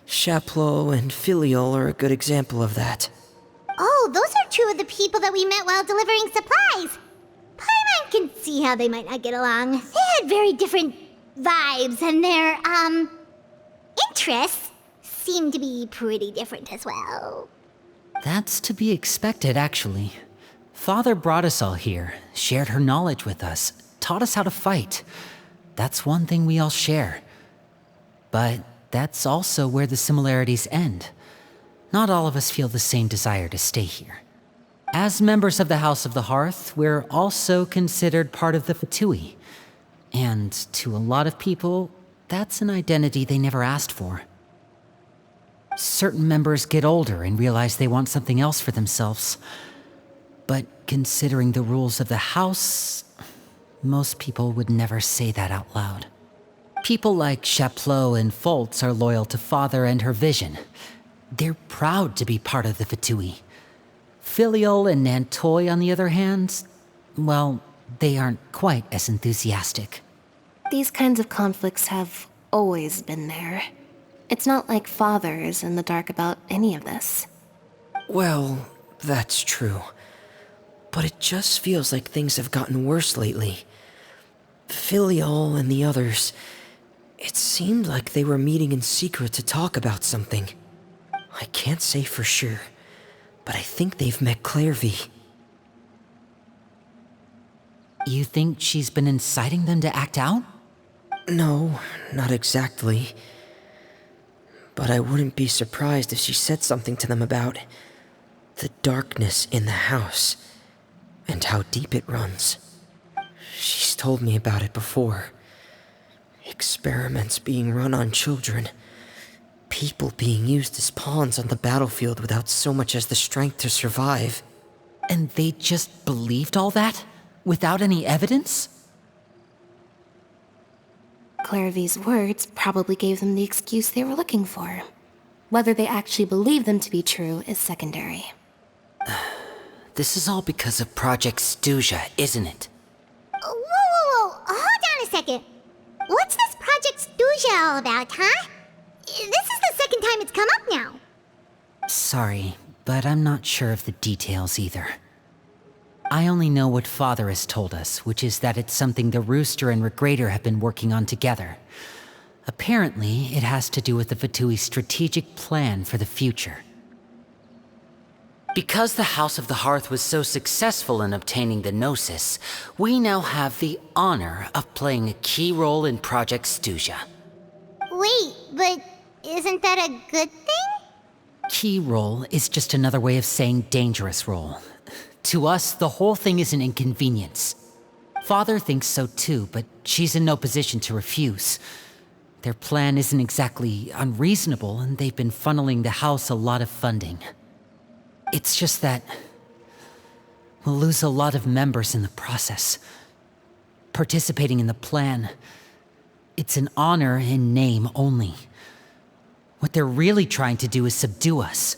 Chaplot and Filial are a good example of that. Oh, those are two of the people that we met while delivering supplies. Paimon can see how they might not get along. They had very different vibes, and their, interests seem to be pretty different as well. That's to be expected, actually. Father brought us all here, shared her knowledge with us, taught us how to fight. That's one thing we all share. But that's also where the similarities end. Not all of us feel the same desire to stay here. As members of the House of the Hearth, we're also considered part of the Fatui. And to a lot of people, that's an identity they never asked for. Certain members get older and realize they want something else for themselves. But considering the rules of the house, most people would never say that out loud. People like Chaplot and Foltz are loyal to Father and her vision. They're proud to be part of the Fatui. Filial and Nantoy, on the other hand, well, they aren't quite as enthusiastic. These kinds of conflicts have always been there. It's not like Father is in the dark about any of this. Well, that's true. But it just feels like things have gotten worse lately. Filial and the others, it seemed like they were meeting in secret to talk about something. I can't say for sure, but I think they've met Klérvi. You think she's been inciting them to act out? No, not exactly. But I wouldn't be surprised if she said something to them about the darkness in the house and how deep it runs. She's told me about it before. Experiments being run on children. People being used as pawns on the battlefield without so much as the strength to survive. And they just believed all that? Without any evidence? Klérvi's words probably gave them the excuse they were looking for. Whether they actually believe them to be true is secondary. This is all because of Project Stooja, isn't it? Whoa. Hold on a second. What's this Project Stooja all about, huh? This is the second time it's come up now. Sorry, but I'm not sure of the details either. I only know what Father has told us, which is that it's something the Rooster and Regrator have been working on together. Apparently, it has to do with the Vatui's strategic plan for the future. Because the House of the Hearth was so successful in obtaining the Gnosis, we now have the honor of playing a key role in Project Stooja. Wait, but isn't that a good thing? Key role is just another way of saying dangerous role. To us, the whole thing is an inconvenience. Father thinks so too, but she's in no position to refuse. Their plan isn't exactly unreasonable, and they've been funneling the house a lot of funding. It's just that we'll lose a lot of members in the process. Participating in the plan, it's an honor in name only. What they're really trying to do is subdue us.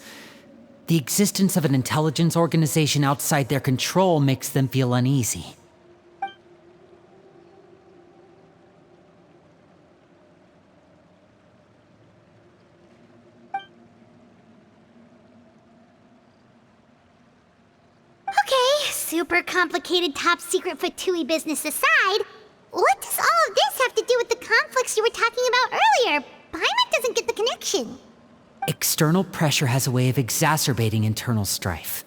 The existence of an intelligence organization outside their control makes them feel uneasy. Okay, super complicated top secret Fatui business aside, what does all of this have to do with the conflicts you were talking about earlier? Paimon doesn't get the connection. External pressure has a way of exacerbating internal strife.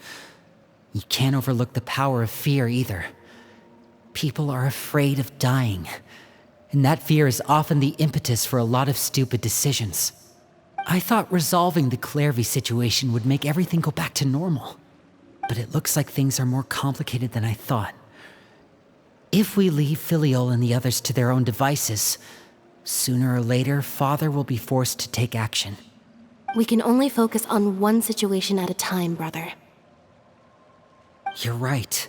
You can't overlook the power of fear either. People are afraid of dying, and that fear is often the impetus for a lot of stupid decisions. I thought resolving the Klérvi situation would make everything go back to normal, but it looks like things are more complicated than I thought. If we leave Filial and the others to their own devices, sooner or later, Father will be forced to take action. We can only focus on one situation at a time, brother. You're right.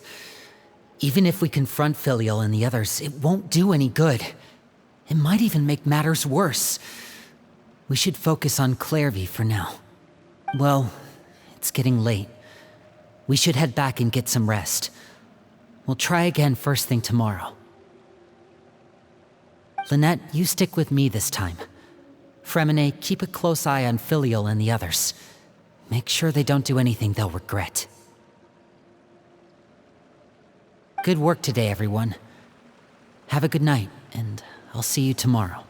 Even if we confront Filial and the others, it won't do any good. It might even make matters worse. We should focus on Klérvi for now. Well, it's getting late. We should head back and get some rest. We'll try again first thing tomorrow. Lynette, you stick with me this time. Fremine, keep a close eye on Filial and the others. Make sure they don't do anything they'll regret. Good work today, everyone. Have a good night, and I'll see you tomorrow.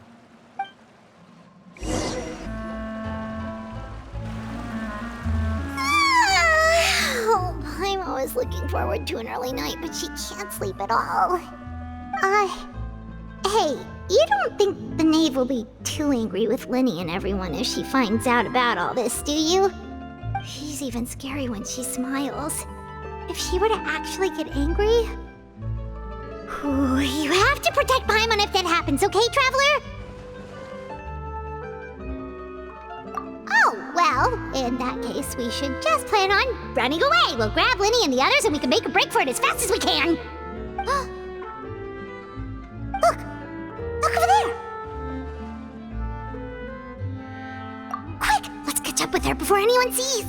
Oh, I'm always looking forward to an early night, but she can't sleep at all. Hey, you don't think the knave will be too angry with Lini and everyone if she finds out about all this, do you? She's even scary when she smiles. If she were to actually get angry... Ooh, you have to protect Paimon if that happens, okay, Traveler? Oh, well, in that case, we should just plan on running away. We'll grab Lini and the others and we can make a break for it as fast as we can. Look! Look over there! Quick! Let's catch up with her before anyone sees!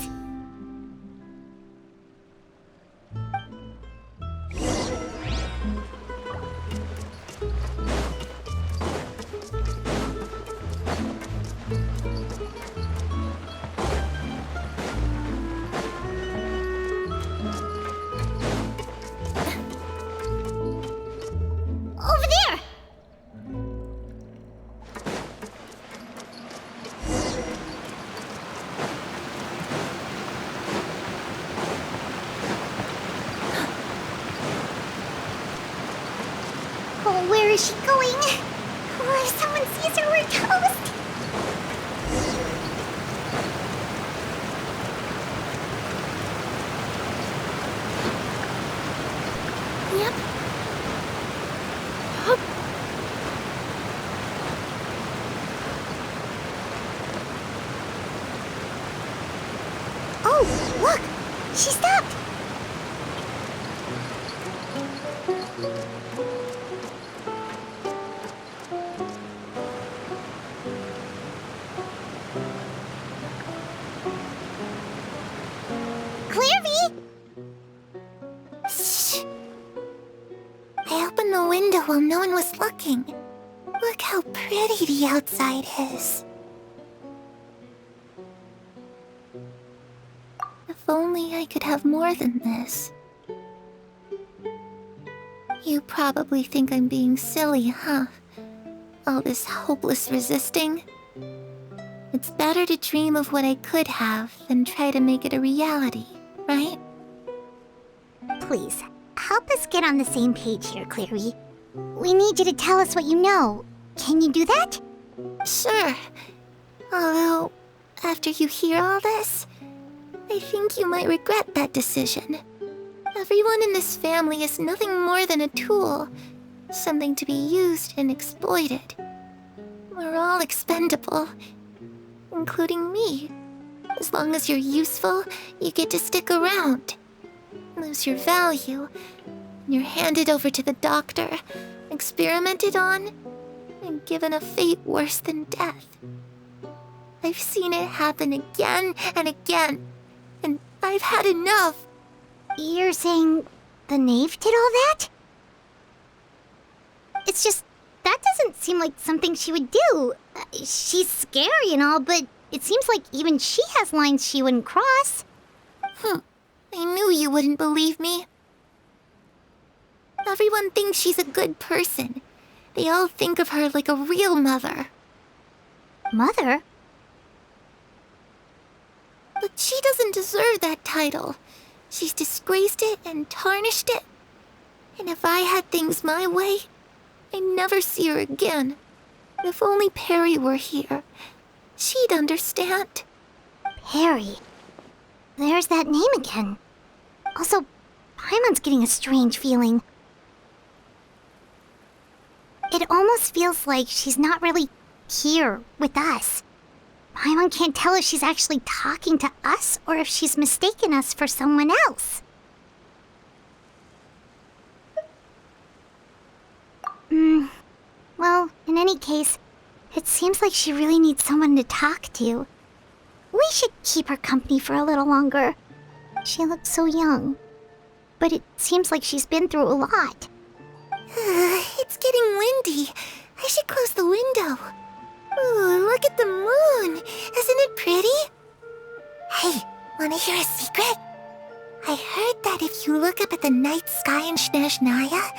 is she going? Oh, if someone sees her, we're toast! Yep. Oh, look! She stopped! Klirvi! Shh! I opened the window while no one was looking. Look how pretty the outside is. If only I could have more than this. You probably think I'm being silly, huh? All this hopeless resisting? It's better to dream of what I could have than try to make it a reality, right? Please, help us get on the same page here, Klirvi. We need you to tell us what you know. Can you do that? Sure. Although, after you hear all this, I think you might regret that decision. Everyone in this family is nothing more than a tool, something to be used and exploited. We're all expendable, including me. As long as you're useful, you get to stick around. Lose your value, and you're handed over to the doctor, experimented on, and given a fate worse than death. I've seen it happen again and again, and I've had enough. You're saying the knave did all that? It's just, that doesn't seem like something she would do. She's scary and all, but it seems like even she has lines she wouldn't cross. I knew you wouldn't believe me. Everyone thinks she's a good person. They all think of her like a real mother. Mother? But she doesn't deserve that title. She's disgraced it and tarnished it. And if I had things my way, I'd never see her again. If only Perry were here, she'd understand. Perry? There's that name again. Also, Paimon's getting a strange feeling. It almost feels like she's not really here with us. Paimon can't tell if she's actually talking to us or if she's mistaken us for someone else. Well, in any case, it seems like she really needs someone to talk to. We should keep her company for a little longer. She looks so young. But it seems like she's been through a lot. It's getting windy. I should close the window. Ooh, look at the moon. Isn't it pretty? Hey, wanna hear a secret? I heard that if you look up at the night sky in Snezhnaya,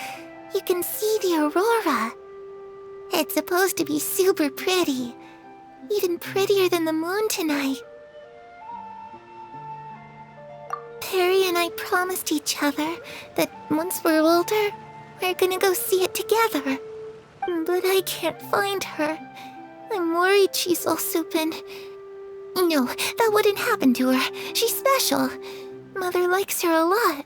you can see the aurora. It's supposed to be super pretty. Even prettier than the moon tonight. Perry and I promised each other that once we're older, we're gonna go see it together. But I can't find her. I'm worried she's also been... No, that wouldn't happen to her. She's special. Mother likes her a lot.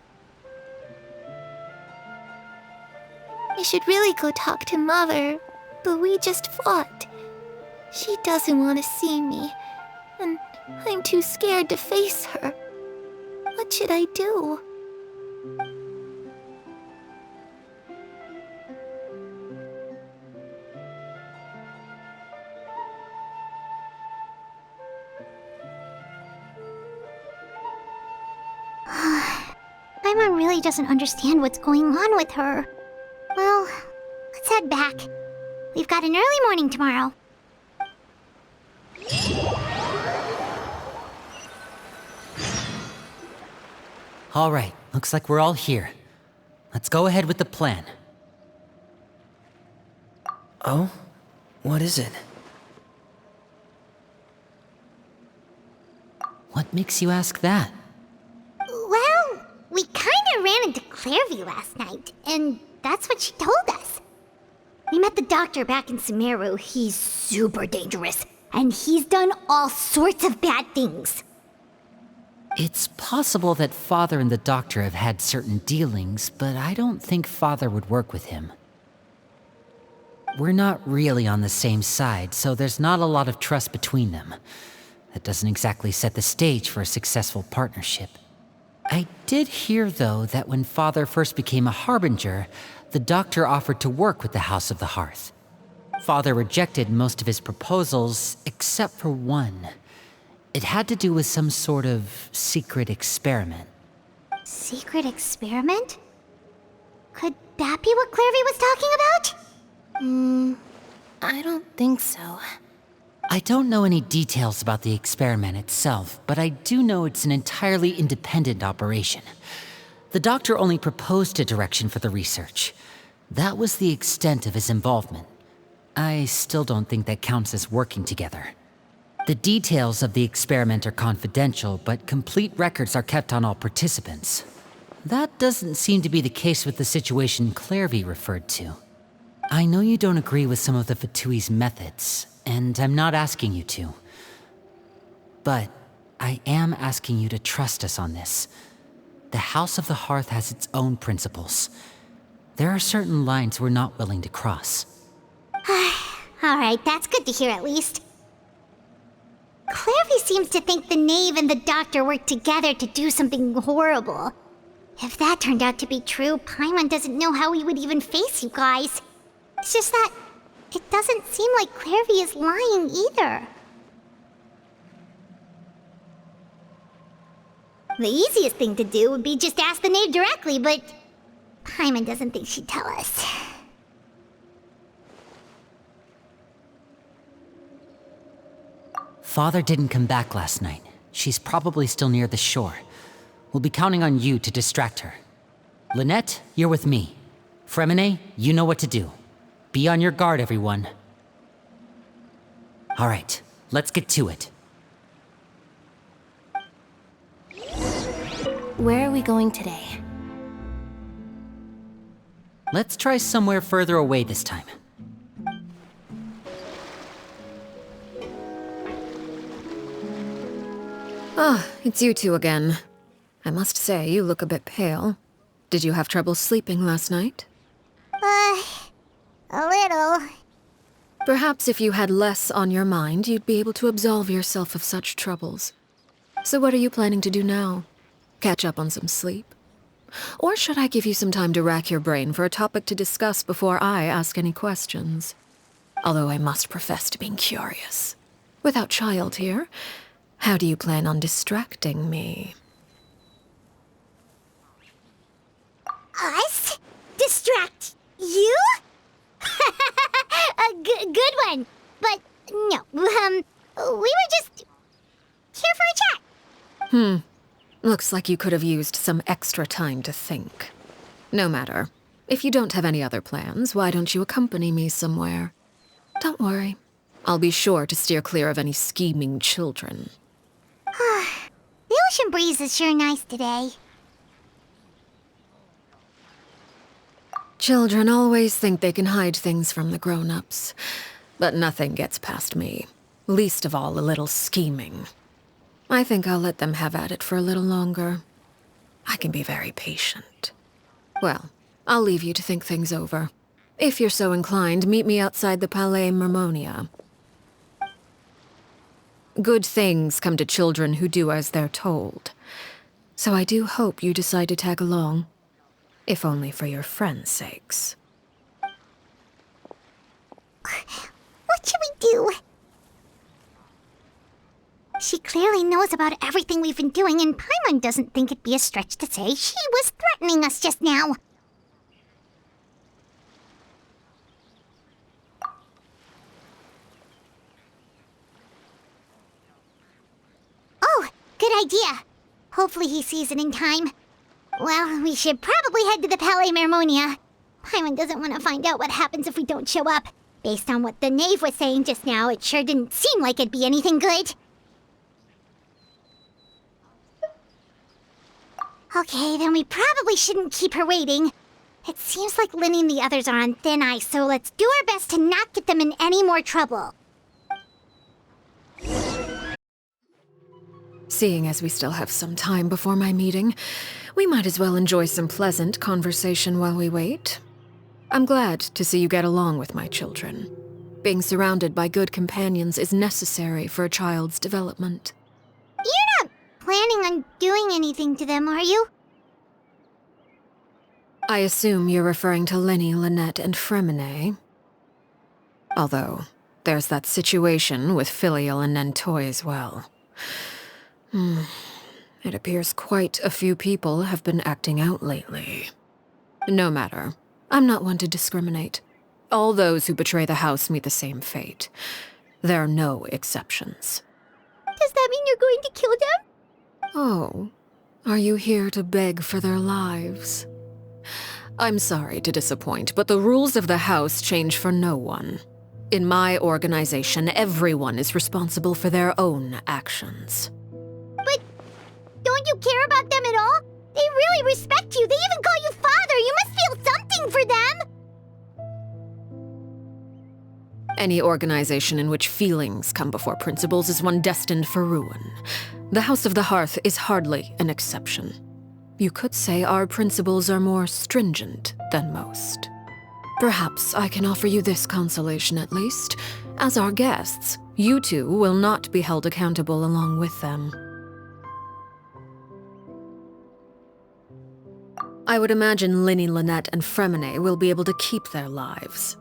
I should really go talk to Mother, but we just fought. She doesn't want to see me, and I'm too scared to face her. What should I do? Paimon really doesn't understand what's going on with her. Well, let's head back. We've got an early morning tomorrow. All right, looks like we're all here. Let's go ahead with the plan. Oh? What is it? What makes you ask that? Well, we kinda ran into Klirvi last night, and that's what she told us. We met the doctor back in Sumeru. He's super dangerous, and he's done all sorts of bad things. It's possible that Father and the Doctor have had certain dealings, but I don't think Father would work with him. We're not really on the same side, so there's not a lot of trust between them. That doesn't exactly set the stage for a successful partnership. I did hear, though, that when Father first became a Harbinger, the Doctor offered to work with the House of the Hearth. Father rejected most of his proposals, except for one. It had to do with some sort of secret experiment. Secret experiment? Could that be what Klurvy was talking about? I don't think so. I don't know any details about the experiment itself, but I do know it's an entirely independent operation. The Doctor only proposed a direction for the research. That was the extent of his involvement. I still don't think that counts as working together. The details of the experiment are confidential, but complete records are kept on all participants. That doesn't seem to be the case with the situation Klurvy referred to. I know you don't agree with some of the Fatui's methods, and I'm not asking you to. But I am asking you to trust us on this. The House of the Hearth has its own principles. There are certain lines we're not willing to cross. Alright, that's good to hear at least. Klurvy seems to think the Knave and the Doctor worked together to do something horrible. If that turned out to be true, Paimon doesn't know how he would even face you guys. It's just that it doesn't seem like Klurvy is lying either. The easiest thing to do would be just ask the Knave directly, but Paimon doesn't think she'd tell us. Father didn't come back last night. She's probably still near the shore. We'll be counting on you to distract her. Lynette, you're with me. Fremine, you know what to do. Be on your guard, everyone. All right, let's get to it. Where are we going today? Let's try somewhere further away this time. Ah, it's you two again. I must say, you look a bit pale. Did you have trouble sleeping last night? A little. Perhaps if you had less on your mind, you'd be able to absolve yourself of such troubles. So what are you planning to do now? Catch up on some sleep? Or should I give you some time to rack your brain for a topic to discuss before I ask any questions? Although I must profess to being curious. Without child here, how do you plan on distracting me? Us? Distract you? A good one. But no, we were just here for a chat. Looks like you could have used some extra time to think. No matter. If you don't have any other plans, why don't you accompany me somewhere? Don't worry. I'll be sure to steer clear of any scheming children. The ocean breeze is sure nice today. Children always think they can hide things from the grown-ups. But nothing gets past me. Least of all a little scheming. I think I'll let them have at it for a little longer. I can be very patient. Well, I'll leave you to think things over. If you're so inclined, meet me outside the Palais Mermonia. Good things come to children who do as they're told. So I do hope you decide to tag along. If only for your friends' sakes. What should we do? She clearly knows about everything we've been doing, and Paimon doesn't think it'd be a stretch to say she was threatening us just now. Oh, good idea. Hopefully he sees it in time. Well, we should probably head to the Palais Mermonia. Paimon doesn't want to find out what happens if we don't show up. Based on what the Knave was saying just now, it sure didn't seem like it'd be anything good. Okay, then we probably shouldn't keep her waiting. It seems like Lini and the others are on thin ice, so let's do our best to not get them in any more trouble. Seeing as we still have some time before my meeting, we might as well enjoy some pleasant conversation while we wait. I'm glad to see you get along with my children. Being surrounded by good companions is necessary for a child's development. You're not planning on doing anything to them, are you? I assume you're referring to Lini, Lynette, and Fremine. Although, there's that situation with Filial and Nentoy as well. It appears quite a few people have been acting out lately. No matter. I'm not one to discriminate. All those who betray the house meet the same fate. There are no exceptions. Does that mean you're going to kill them? Oh, are you here to beg for their lives? I'm sorry to disappoint, but the rules of the house change for no one. In my organization, everyone is responsible for their own actions. But don't you care about them at all? They really respect you. They even call you father. You must feel something for them. Any organization in which feelings come before principles is one destined for ruin. The House of the Hearth is hardly an exception. You could say our principles are more stringent than most. Perhaps I can offer you this consolation at least. As our guests, you two will not be held accountable along with them. I would imagine Lini, Lynette, and Fremine will be able to keep their lives.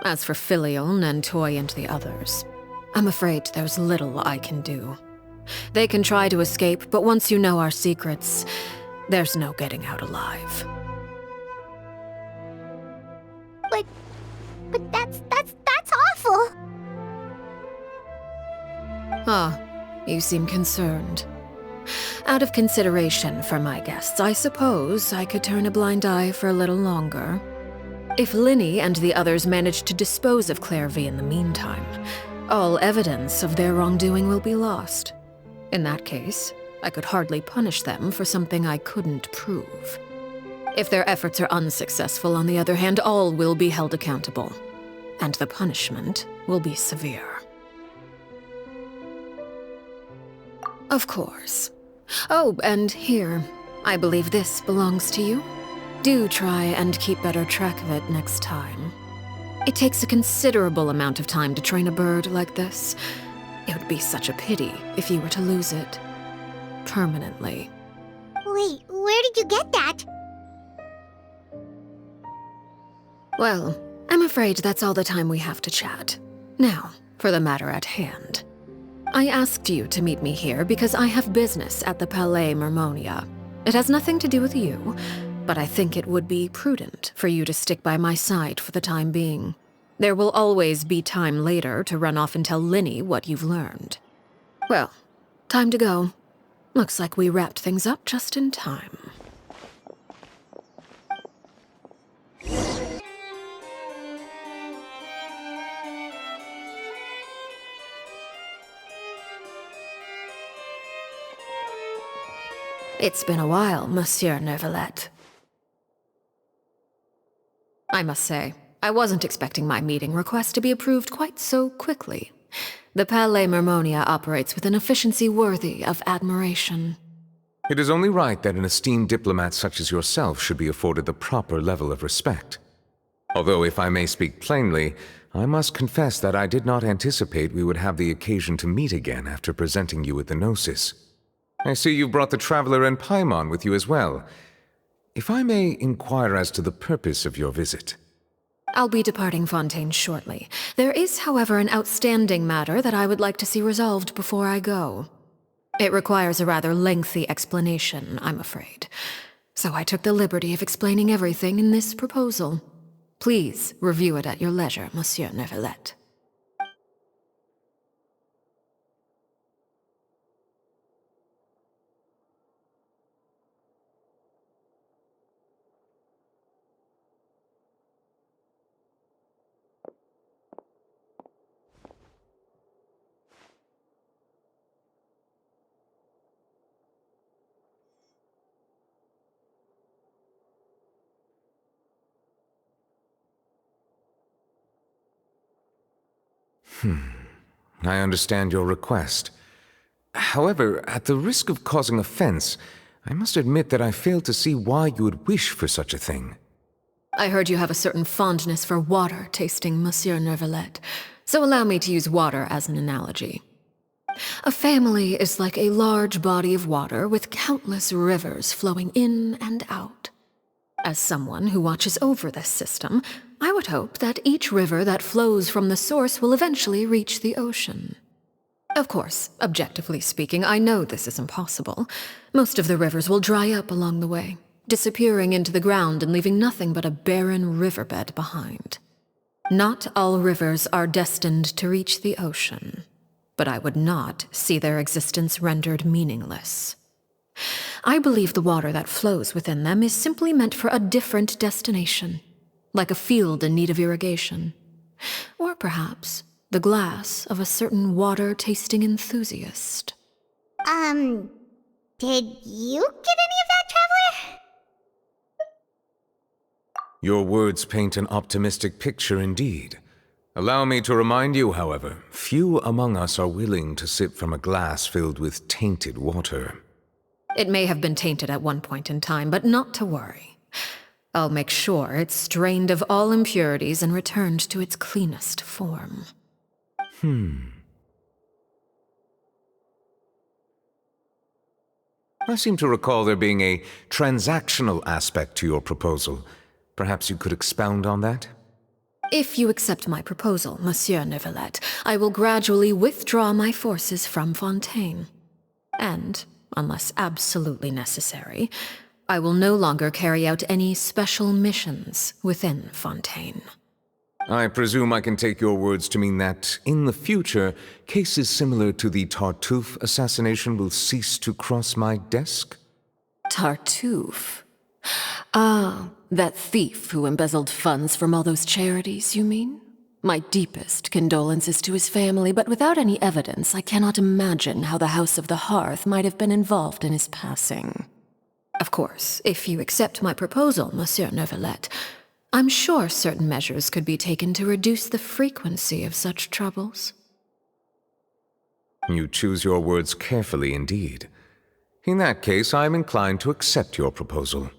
As for Filial, Nentoy, and the others, I'm afraid there's little I can do. They can try to escape, but once you know our secrets, there's no getting out alive. But that's awful. Ah, you seem concerned. Out of consideration for my guests, I suppose I could turn a blind eye for a little longer. If Lini and the others manage to dispose of Klérvi in the meantime, all evidence of their wrongdoing will be lost. In that case, I could hardly punish them for something I couldn't prove. If their efforts are unsuccessful, on the other hand, all will be held accountable, and the punishment will be severe. Of course. Oh, and here, I believe this belongs to you. Do try and keep better track of it next time. It takes a considerable amount of time to train a bird like this. It would be such a pity if you were to lose it. Permanently. Wait, where did you get that? Well, I'm afraid that's all the time we have to chat. Now, for the matter at hand. I asked you to meet me here because I have business at the Palais Mermonia. It has nothing to do with you, but I think it would be prudent for you to stick by my side for the time being. There will always be time later to run off and tell Lini what you've learned. Well, time to go. Looks like we wrapped things up just in time. It's been a while, Monsieur Neuvillette. I must say, I wasn't expecting my meeting request to be approved quite so quickly. The Palais Mermonia operates with an efficiency worthy of admiration. It is only right that an esteemed diplomat such as yourself should be afforded the proper level of respect. Although, if I may speak plainly, I must confess that I did not anticipate we would have the occasion to meet again after presenting you with the Gnosis. I see you've brought the Traveler and Paimon with you as well. If I may inquire as to the purpose of your visit. I'll be departing Fontaine shortly. There is, however, an outstanding matter that I would like to see resolved before I go. It requires a rather lengthy explanation, I'm afraid. So I took the liberty of explaining everything in this proposal. Please review it at your leisure, Monsieur Neuvillette. I understand your request. However, at the risk of causing offense, I must admit that I fail to see why you would wish for such a thing. I heard you have a certain fondness for water tasting, Monsieur Neuvillette, so allow me to use water as an analogy. A family is like a large body of water with countless rivers flowing in and out. As someone who watches over this system, I would hope that each river that flows from the source will eventually reach the ocean. Of course, objectively speaking, I know this is impossible. Most of the rivers will dry up along the way, disappearing into the ground and leaving nothing but a barren riverbed behind. Not all rivers are destined to reach the ocean, but I would not see their existence rendered meaningless. I believe the water that flows within them is simply meant for a different destination, like a field in need of irrigation. Or perhaps the glass of a certain water-tasting enthusiast. Did you get any of that, Traveler? Your words paint an optimistic picture indeed. Allow me to remind you, however, few among us are willing to sip from a glass filled with tainted water. It may have been tainted at one point in time, but not to worry. I'll make sure it's strained of all impurities and returned to its cleanest form. I seem to recall there being a transactional aspect to your proposal. Perhaps you could expound on that? If you accept my proposal, Monsieur Neuvillette, I will gradually withdraw my forces from Fontaine. And, unless absolutely necessary, I will no longer carry out any special missions within Fontaine. I presume I can take your words to mean that, in the future, cases similar to the Tartuffe assassination will cease to cross my desk? Tartuffe? Ah, that thief who embezzled funds from all those charities, you mean? My deepest condolences to his family, but without any evidence, I cannot imagine how the House of the Hearth might have been involved in his passing. Of course, if you accept my proposal, Monsieur Neuvillette, I'm sure certain measures could be taken to reduce the frequency of such troubles. You choose your words carefully indeed. In that case, I am inclined to accept your proposal.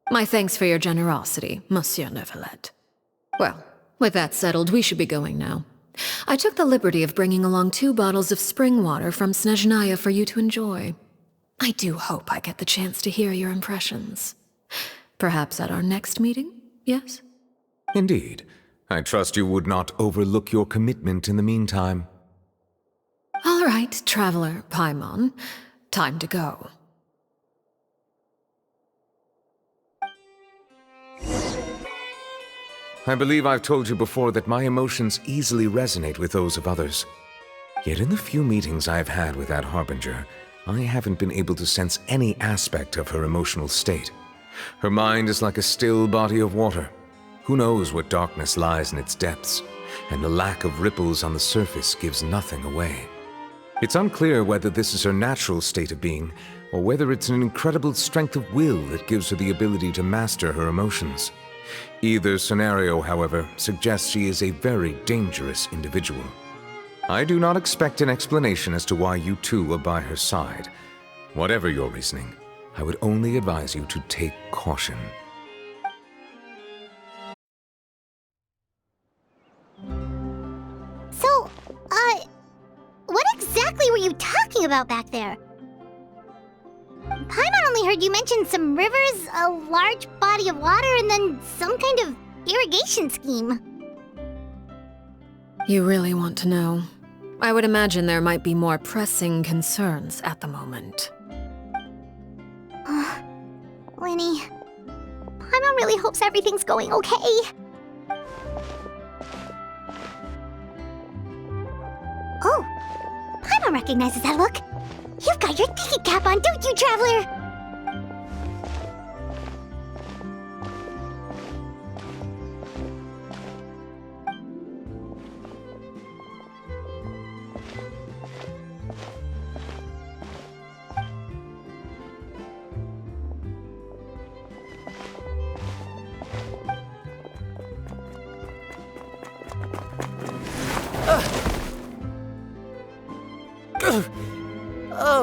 My thanks for your generosity, Monsieur Neuvillette. Well, with that settled, we should be going now. I took the liberty of bringing along 2 bottles of spring water from Snezhnaya for you to enjoy. I do hope I get the chance to hear your impressions. Perhaps at our next meeting, yes? Indeed. I trust you would not overlook your commitment in the meantime. All right, Traveler Paimon. Time to go. I believe I've told you before that my emotions easily resonate with those of others. Yet in the few meetings I've had with that Harbinger, I haven't been able to sense any aspect of her emotional state. Her mind is like a still body of water. Who knows what darkness lies in its depths, and the lack of ripples on the surface gives nothing away. It's unclear whether this is her natural state of being, or whether it's an incredible strength of will that gives her the ability to master her emotions. Either scenario, however, suggests she is a very dangerous individual. I do not expect an explanation as to why you two are by her side. Whatever your reasoning, I would only advise you to take caution. So, what exactly were you talking about back there? Paimon only heard you mention some rivers, a large body of water, and then some kind of irrigation scheme. You really want to know? I would imagine there might be more pressing concerns at the moment. Lini, Paimon really hopes everything's going okay. Oh, Paimon recognizes that look. You've got your thinking cap on, don't you, Traveler?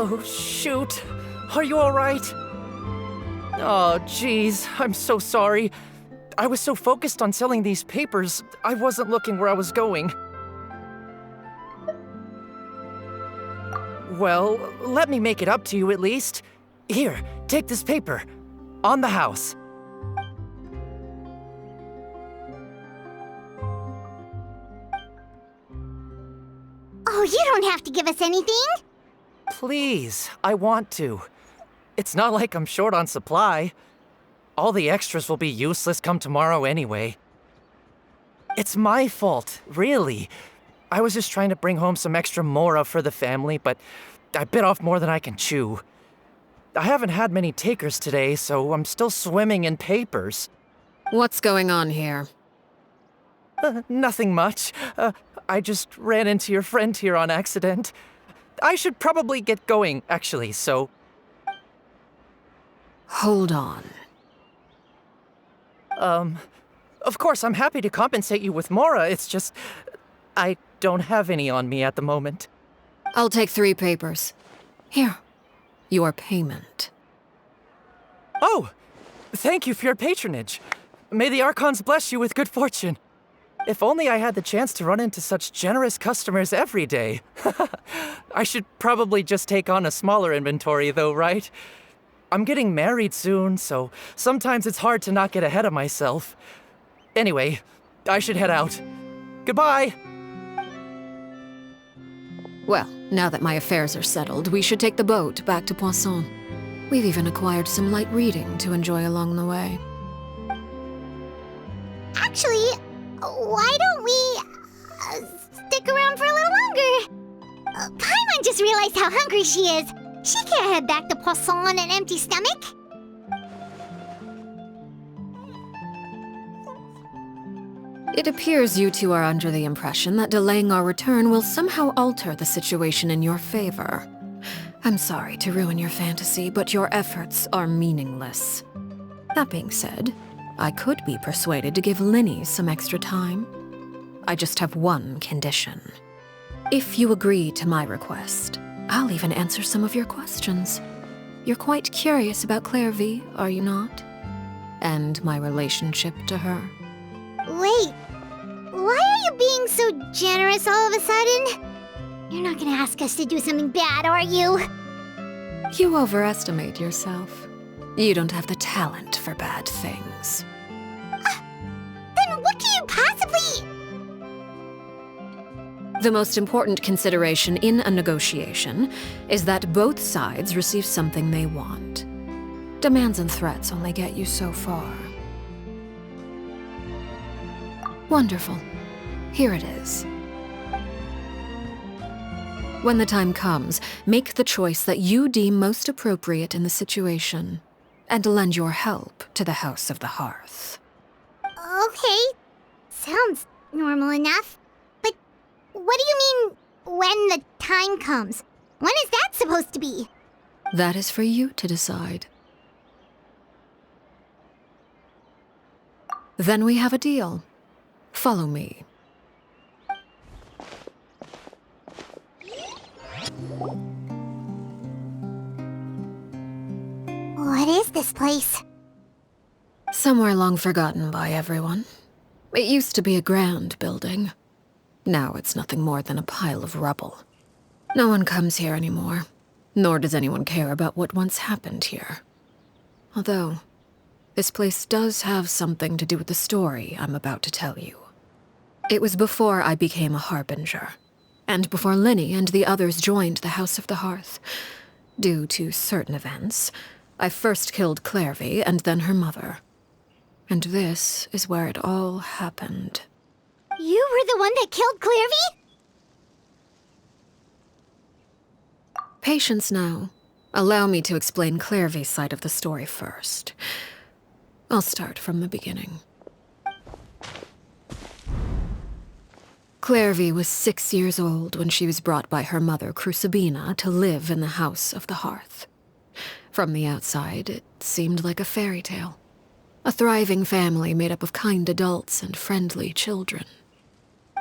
Oh, shoot. Are you alright? Oh, jeez. I'm so sorry. I was so focused on selling these papers, I wasn't looking where I was going. Well, let me make it up to you at least. Here, take this paper. On the house. Oh, you don't have to give us anything. Please, I want to. It's not like I'm short on supply. All the extras will be useless come tomorrow anyway. It's my fault, really. I was just trying to bring home some extra mora for the family, but I bit off more than I can chew. I haven't had many takers today, so I'm still swimming in papers. What's going on here? Nothing much. I just ran into your friend here on accident. I should probably get going, actually, so... Hold on. Of course, I'm happy to compensate you with mora, it's just... I don't have any on me at the moment. I'll take 3 papers. Here. Your payment. Oh! Thank you for your patronage. May the Archons bless you with good fortune. If only I had the chance to run into such generous customers every day. I should probably just take on a smaller inventory though, right? I'm getting married soon, so sometimes it's hard to not get ahead of myself. Anyway, I should head out. Goodbye! Well, now that my affairs are settled, we should take the boat back to Poisson. We've even acquired some light reading to enjoy along the way. Actually, why don't we stick around for a little longer? Paimon just realized how hungry she is. She can't head back to Poisson on an empty stomach. It appears you two are under the impression that delaying our return will somehow alter the situation in your favor. I'm sorry to ruin your fantasy, but your efforts are meaningless. That being said, I could be persuaded to give Lini some extra time. I just have one condition. If you agree to my request, I'll even answer some of your questions. You're quite curious about Klérvi, are you not? And my relationship to her. Wait, why are you being so generous all of a sudden? You're not gonna ask us to do something bad, are you? You overestimate yourself. You don't have the talent for bad things. Then what can you possibly... The most important consideration in a negotiation is that both sides receive something they want. Demands and threats only get you so far. Wonderful. Here it is. When the time comes, make the choice that you deem most appropriate in the situation, and lend your help to the House of the Hearth. Okay, sounds normal enough. But what do you mean, when the time comes? When is that supposed to be? That is for you to decide. Then we have a deal. Follow me. What is this place? Somewhere long forgotten by everyone. It used to be a grand building. Now it's nothing more than a pile of rubble. No one comes here anymore, nor does anyone care about what once happened here. Although, this place does have something to do with the story I'm about to tell you. It was before I became a harbinger, and before Lini and the others joined the House of the Hearth. Due to certain events, I first killed Klérvi and then her mother. And this is where it all happened. You were the one that killed Klérvi? Patience now. Allow me to explain Klérvi's side of the story first. I'll start from the beginning. Klérvi was 6 years old when she was brought by her mother, Crucibina, to live in the House of the Hearth. From the outside, it seemed like a fairy tale. A thriving family made up of kind adults and friendly children.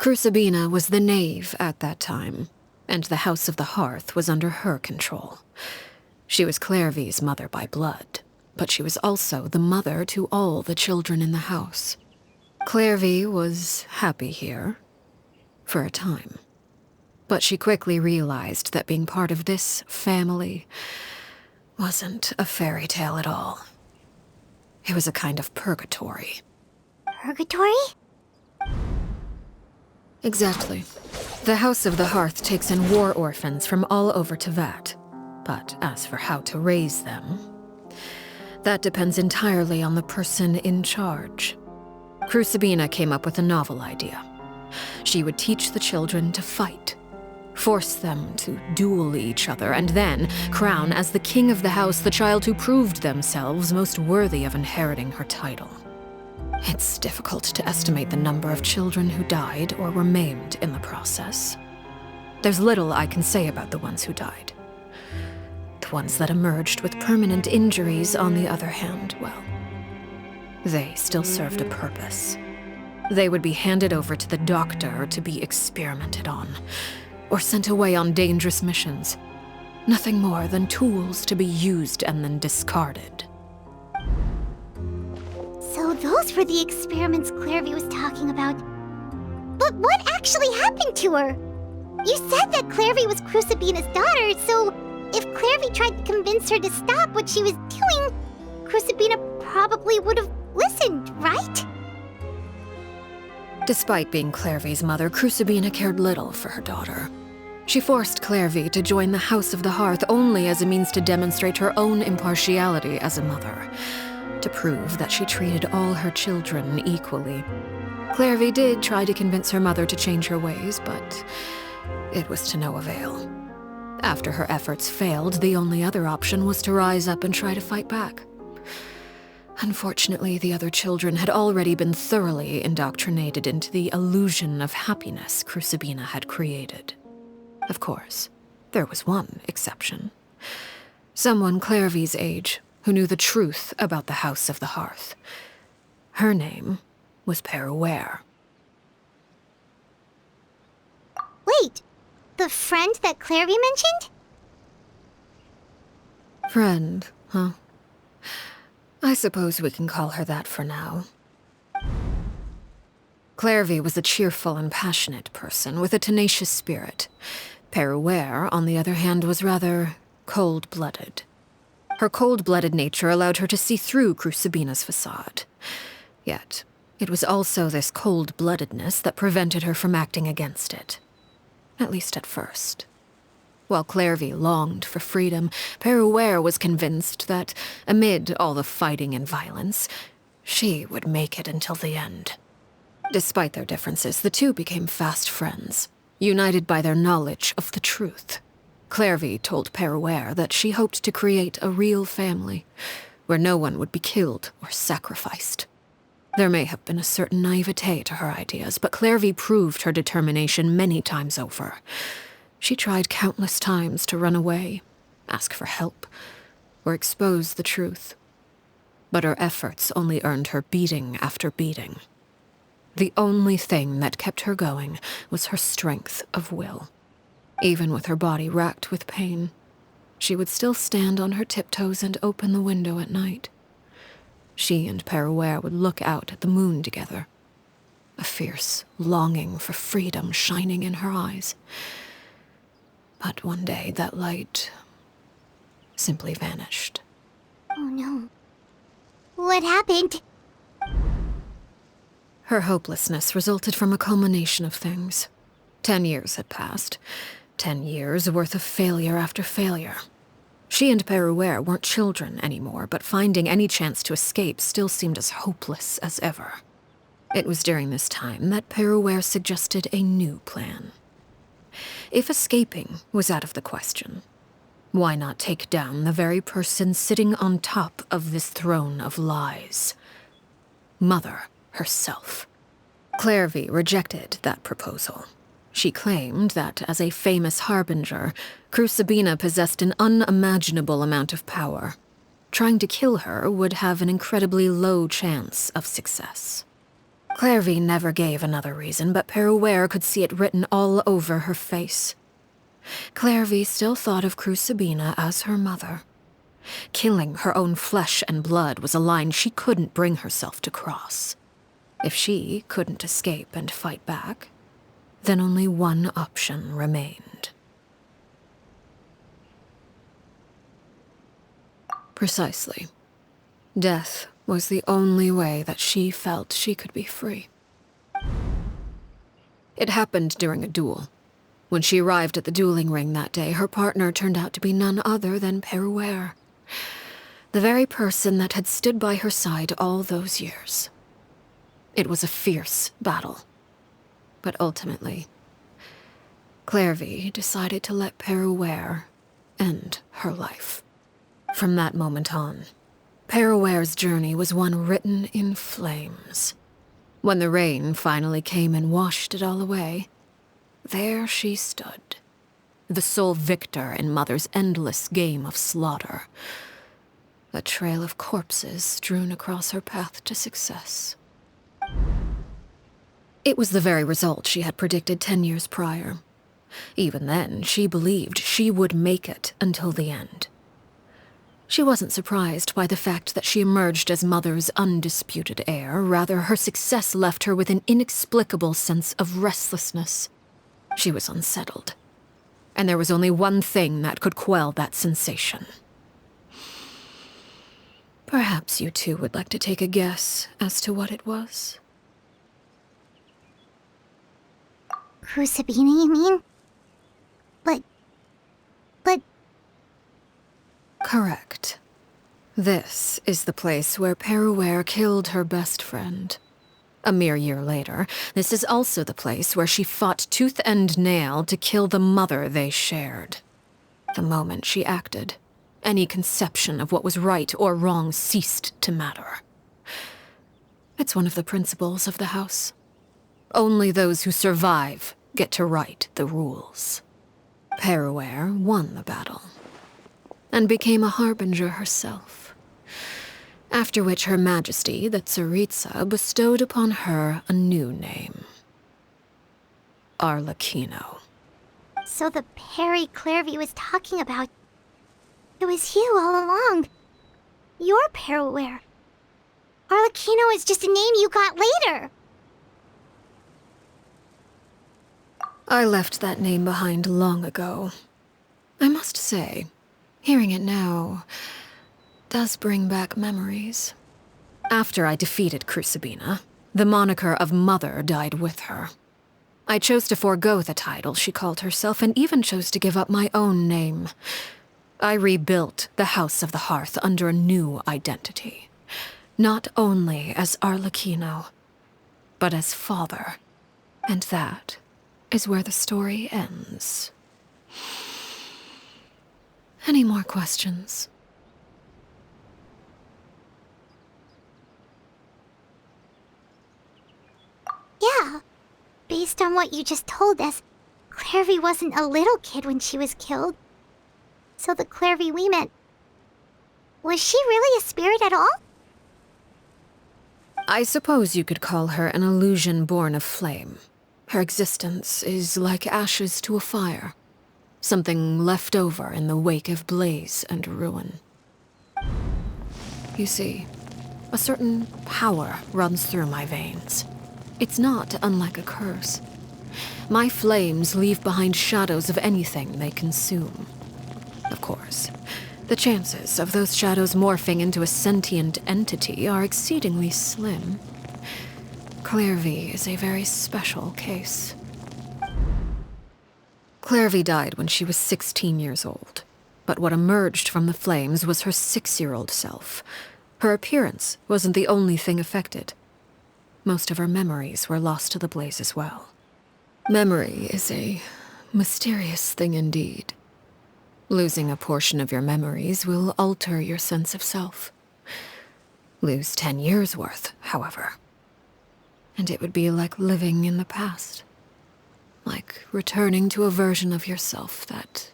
Crucibina was the knave at that time, and the House of the Hearth was under her control. She was Clervi's mother by blood, but she was also the mother to all the children in the house. Clervi was happy here, for a time. But she quickly realized that being part of this family wasn't a fairy tale at all. It was a kind of purgatory. Purgatory? Exactly. The House of the Hearth takes in war orphans from all over Teyvat. But as for how to raise them, that depends entirely on the person in charge. Crucibina came up with a novel idea. She would teach the children to fight, force them to duel each other, and then crown as the king of the house the child who proved themselves most worthy of inheriting her title. It's difficult to estimate the number of children who died or were maimed in the process. There's little I can say about the ones who died. The ones that emerged with permanent injuries, on the other hand, well, they still served a purpose. They would be handed over to the doctor to be experimented on, or sent away on dangerous missions. Nothing more than tools to be used and then discarded. So those were the experiments Clervi was talking about. But what actually happened to her? You said that Clervi was Crucibina's daughter, so if Clervi tried to convince her to stop what she was doing, Crucibina probably would have listened, right? Despite being Clervi's mother, Crucibina cared little for her daughter. She forced Clervi to join the House of the Hearth only as a means to demonstrate her own impartiality as a mother, to prove that she treated all her children equally. Clervi did try to convince her mother to change her ways, but it was to no avail. After her efforts failed, the only other option was to rise up and try to fight back. Unfortunately, the other children had already been thoroughly indoctrinated into the illusion of happiness Crucibina had created. Of course, there was one exception. Someone Clervi's age who knew the truth about the House of the Hearth. Her name was Peruere. Wait, the friend that Clervi mentioned? Friend, huh? I suppose we can call her that for now. Clervi was a cheerful and passionate person with a tenacious spirit. Peruere, on the other hand, was rather cold-blooded. Her cold-blooded nature allowed her to see through Crucibina's facade. Yet, it was also this cold-bloodedness that prevented her from acting against it. At least at first. While Clervi longed for freedom, Peruere was convinced that, amid all the fighting and violence, she would make it until the end. Despite their differences, the two became fast friends, united by their knowledge of the truth. Clervi told Peruere that she hoped to create a real family, where no one would be killed or sacrificed. There may have been a certain naivete to her ideas, but Clervi proved her determination many times over. She tried countless times to run away, ask for help, or expose the truth. But her efforts only earned her beating after beating. The only thing that kept her going was her strength of will. Even with her body racked with pain, she would still stand on her tiptoes and open the window at night. She and Peruere would look out at the moon together, a fierce longing for freedom shining in her eyes. But one day that light simply vanished. Oh no. What happened? Her hopelessness resulted from a culmination of things. 10 years had passed. 10 years worth of failure after failure. She and Peruere weren't children anymore, but finding any chance to escape still seemed as hopeless as ever. It was during this time that Peruere suggested a new plan. If escaping was out of the question, why not take down the very person sitting on top of this throne of lies? Mother herself. Clervi rejected that proposal. She claimed that, as a famous harbinger, Crucibina possessed an unimaginable amount of power. Trying to kill her would have an incredibly low chance of success. Clervi never gave another reason, but Peruere could see it written all over her face. Klérvi still thought of Crucibina as her mother. Killing her own flesh and blood was a line she couldn't bring herself to cross. If she couldn't escape and fight back, then only one option remained. Precisely. Death was the only way that she felt she could be free. It happened during a duel. When she arrived at the dueling ring that day, her partner turned out to be none other than Peruere, the very person that had stood by her side all those years. It was a fierce battle, but ultimately, Klérvi decided to let Peruere end her life. From that moment on, Peruere's journey was one written in flames. When the rain finally came and washed it all away, there she stood, the sole victor in Mother's endless game of slaughter, a trail of corpses strewn across her path to success. It was the very result she had predicted 10 years prior. Even then, she believed she would make it until the end. She wasn't surprised by the fact that she emerged as Mother's undisputed heir. Rather, her success left her with an inexplicable sense of restlessness. She was unsettled, and there was only one thing that could quell that sensation. Perhaps you two would like to take a guess as to what it was? Crucibina, you mean? But... Correct. This is the place where Peruere killed her best friend. A mere year later, this is also the place where she fought tooth and nail to kill the mother they shared. The moment she acted, any conception of what was right or wrong ceased to matter. It's one of the principles of the house. Only those who survive get to write the rules. Peruere won the battle, and became a harbinger herself. After which Her Majesty, the Tsaritsa, bestowed upon her a new name. Arlecchino. So the Perry Klérvi was talking about... It was you all along. You're Peruere. Arlecchino is just a name you got later. I left that name behind long ago. I must say, hearing it now does bring back memories. After I defeated Crucibina, the moniker of Mother died with her. I chose to forego the title she called herself, and even chose to give up my own name. I rebuilt the House of the Hearth under a new identity. Not only as Arlecchino, but as father. And that is where the story ends. Any more questions? Yeah. Based on what you just told us, Klérvi wasn't a little kid when she was killed. So the Klérvi we met... Was she really a spirit at all? I suppose you could call her an illusion born of flame. Her existence is like ashes to a fire. Something left over in the wake of blaze and ruin. You see, a certain power runs through my veins. It's not unlike a curse. My flames leave behind shadows of anything they consume. Of course, the chances of those shadows morphing into a sentient entity are exceedingly slim. Klérvi is a very special case. Klérvi died when she was 16 years old, but what emerged from the flames was her 6-year-old self. Her appearance wasn't the only thing affected. Most of her memories were lost to the blaze as well. Memory is a mysterious thing indeed. Losing a portion of your memories will alter your sense of self. Lose 10 years' worth, however, and it would be like living in the past. Like returning to a version of yourself that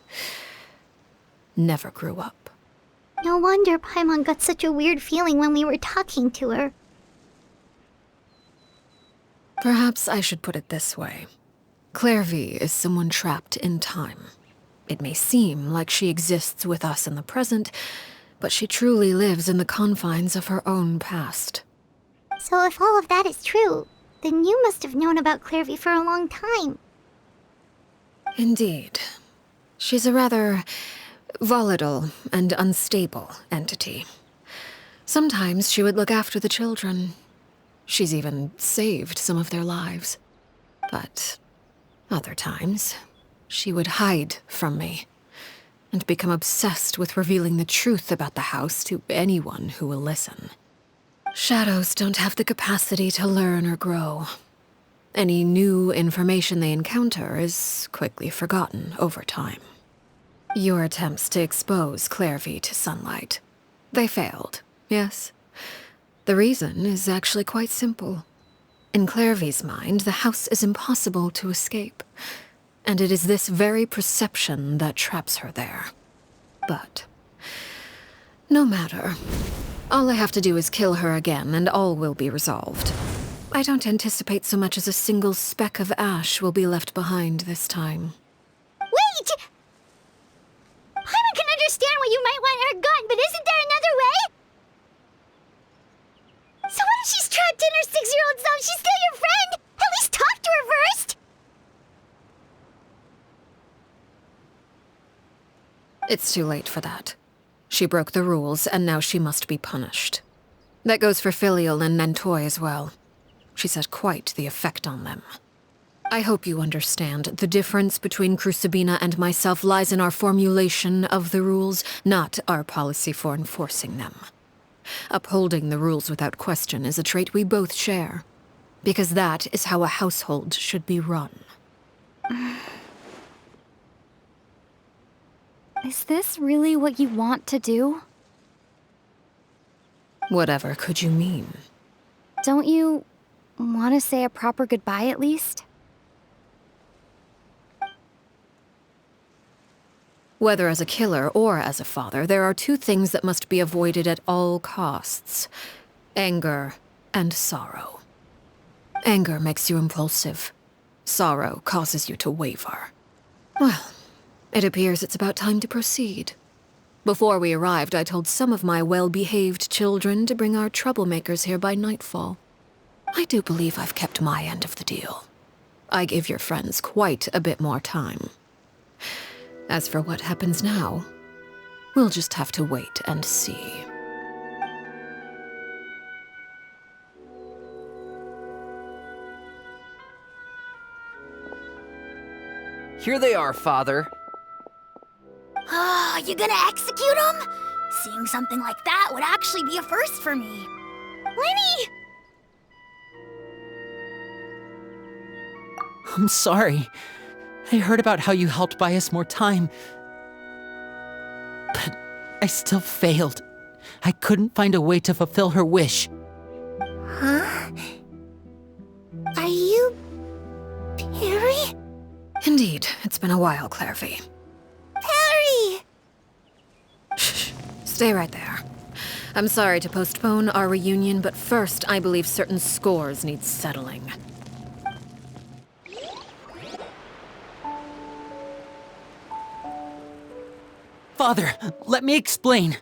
never grew up. No wonder Paimon got such a weird feeling when we were talking to her. Perhaps I should put it this way. Klérvi is someone trapped in time. It may seem like she exists with us in the present, but she truly lives in the confines of her own past. So if all of that is true, then you must have known about Klérvi for a long time. Indeed. She's a rather volatile and unstable entity. Sometimes she would look after the children. She's even saved some of their lives. But other times, she would hide from me and become obsessed with revealing the truth about the house to anyone who will listen. Shadows don't have the capacity to learn or grow. Any new information they encounter is quickly forgotten over time. Your attempts to expose Klérvi to sunlight, they failed, yes? The reason is actually quite simple. In Klérvi's mind, the house is impossible to escape, and it is this very perception that traps her there. But no matter. All I have to do is kill her again, and all will be resolved. I don't anticipate so much as a single speck of ash will be left behind this time. Wait! Paimon can understand why you might want her gone, but isn't there another way? So what if she's trapped in her 6-year-old self? She's still your friend! At least talk to her first! It's too late for that. She broke the rules, and now she must be punished. That goes for Filial and Nentoy as well. She's had quite the effect on them. I hope you understand. The difference between Crucibina and myself lies in our formulation of the rules, not our policy for enforcing them. Upholding the rules without question is a trait we both share, because that is how a household should be run. Is this really what you want to do? Whatever could you mean? Don't you want to say a proper goodbye at least? Whether as a killer or as a father, there are two things that must be avoided at all costs: anger and sorrow. Anger makes you impulsive. Sorrow causes you to waver. Well, it appears it's about time to proceed. Before we arrived, I told some of my well-behaved children to bring our troublemakers here by nightfall. I do believe I've kept my end of the deal. I gave your friends quite a bit more time. As for what happens now, we'll just have to wait and see. Here they are, Father. Ah, you gonna execute him? Seeing something like that would actually be a first for me. Lini! I'm sorry. I heard about how you helped buy us more time. But I still failed. I couldn't find a way to fulfill her wish. Huh? Are you... Perry? Indeed, it's been a while, Klérvi. Perry! Shh, stay right there. I'm sorry to postpone our reunion, but first I believe certain scores need settling. Father, let me explain.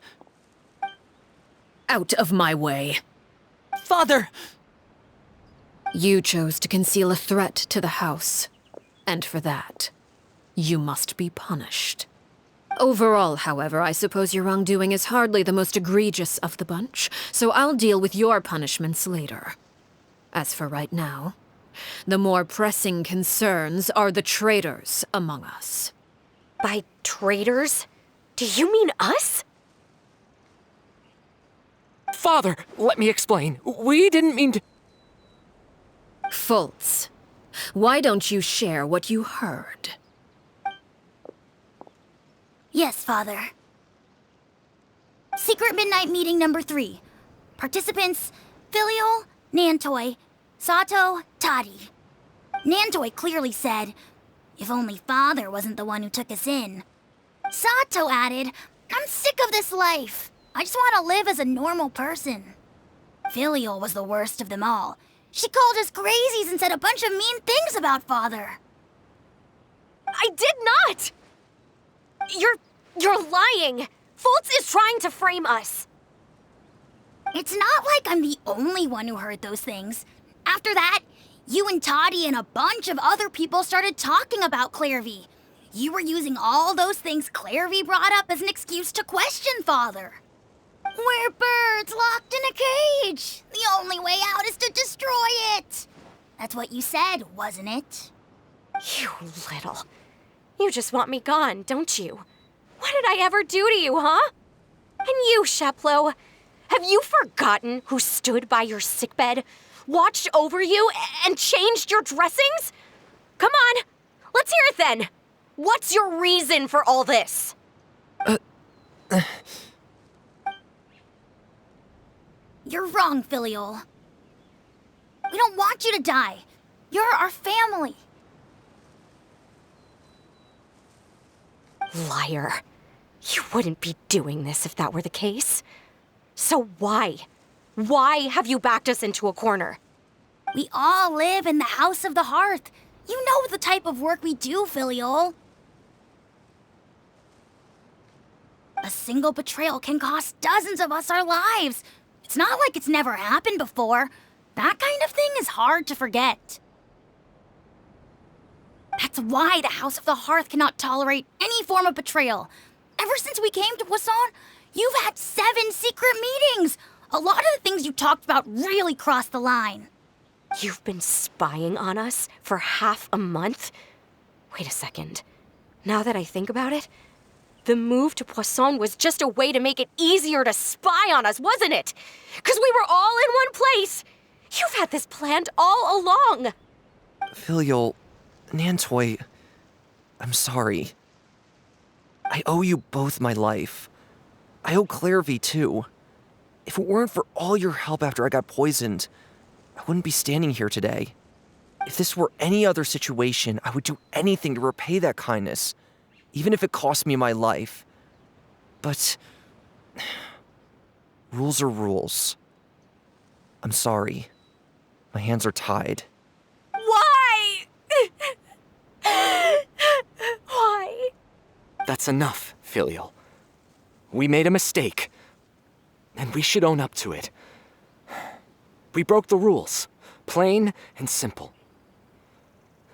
Out of my way. Father! You chose to conceal a threat to the house, and for that, you must be punished. Overall, however, I suppose your wrongdoing is hardly the most egregious of the bunch, so I'll deal with your punishments later. As for right now, the more pressing concerns are the traitors among us. By traitors? Do you mean us? Father, let me explain. We didn't mean to... Fultz, why don't you share what you heard? Yes, Father. Secret Midnight Meeting number 3. Participants: Filial, Nantoy, Sato, Toddy. Nantoy clearly said, "If only Father wasn't the one who took us in." Sato added, "I'm sick of this life. I just want to live as a normal person." Filial was the worst of them all. She called us crazies and said a bunch of mean things about Father. I did not! You're lying! Fultz is trying to frame us! It's not like I'm the only one who heard those things. After that, you and Toddy and a bunch of other people started talking about Klérvi. You were using all those things Klérvi brought up as an excuse to question Father. We're birds locked in a cage. The only way out is to destroy it. That's what you said, wasn't it? You little... You just want me gone, don't you? What did I ever do to you, huh? And you, Sheplo, have you forgotten who stood by your sickbed, watched over you, and changed your dressings? Come on, let's hear it then. What's your reason for all this? You're wrong, Filiol. We don't want you to die. You're our family. Liar. You wouldn't be doing this if that were the case. So why? Why have you backed us into a corner? We all live in the House of the Hearth. You know the type of work we do, Filiol. A single betrayal can cost dozens of us our lives. It's not like it's never happened before. That kind of thing is hard to forget. That's why the House of the Hearth cannot tolerate any form of betrayal. Ever since we came to Poisson, you've had 7 secret meetings. A lot of the things you talked about really crossed the line. You've been spying on us for half a month? Wait a second. Now that I think about it, the move to Poisson was just a way to make it easier to spy on us, wasn't it? Because we were all in one place. You've had this planned all along. Filiol, Nantoy, I'm sorry. I owe you both my life. I owe Klérvi too. If it weren't for all your help after I got poisoned, I wouldn't be standing here today. If this were any other situation, I would do anything to repay that kindness, even if it cost me my life. But rules are rules. I'm sorry. My hands are tied. Why? Why? That's enough, Filiol. We made a mistake, and we should own up to it. We broke the rules, plain and simple.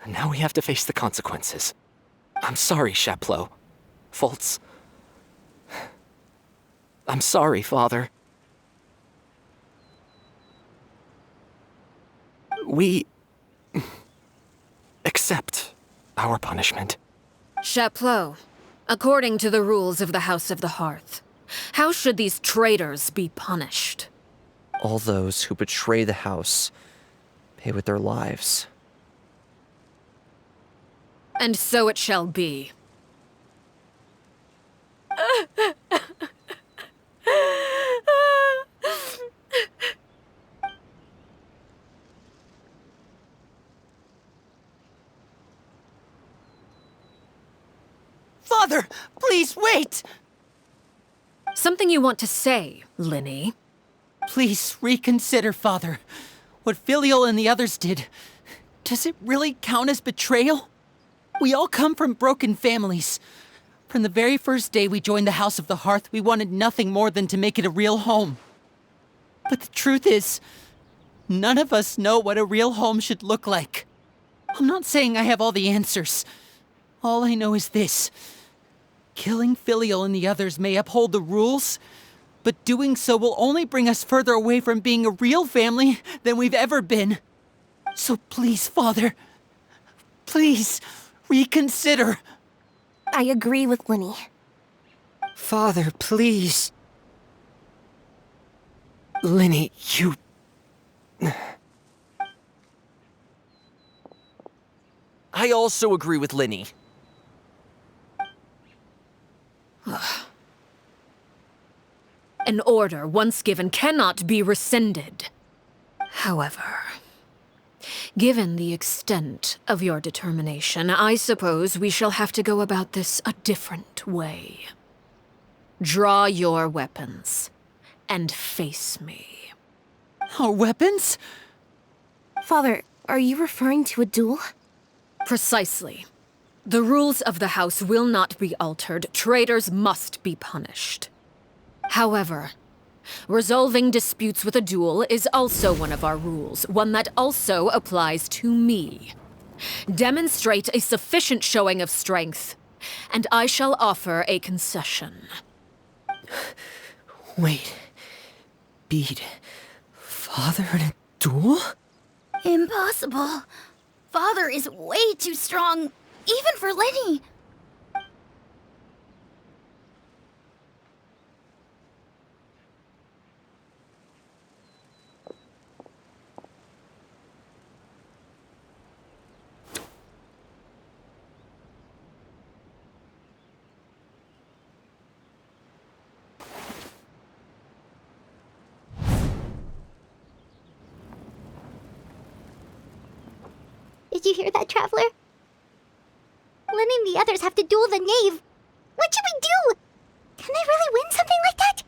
And now we have to face the consequences. I'm sorry, Sheplo. Fultz. I'm sorry, Father. We accept our punishment. Sheplo, according to the rules of the House of the Hearth, how should these traitors be punished? All those who betray the house pay with their lives. And so it shall be. Father, please wait! Something you want to say, Lini? Please reconsider, Father. What Filiol and the others did, does it really count as betrayal? We all come from broken families. From the very first day we joined the House of the Hearth, we wanted nothing more than to make it a real home. But the truth is, none of us know what a real home should look like. I'm not saying I have all the answers. All I know is this. Killing Filiol and the others may uphold the rules, but doing so will only bring us further away from being a real family than we've ever been. So please, Father, please reconsider. I agree with Lini. Father, please. Lini, you... I also agree with Lini. An order once given cannot be rescinded. However, given the extent of your determination, I suppose we shall have to go about this a different way. Draw your weapons and face me. Our weapons? Father, are you referring to a duel? Precisely. The rules of the house will not be altered. Traitors must be punished. However, resolving disputes with a duel is also one of our rules, one that also applies to me. Demonstrate a sufficient showing of strength, and I shall offer a concession. Wait. Beat Father in a duel? Impossible. Father is way too strong, even for Lenny. Did you hear that, Traveler? Lenny and the others have to duel the knave. What should we do? Can they really win something like that?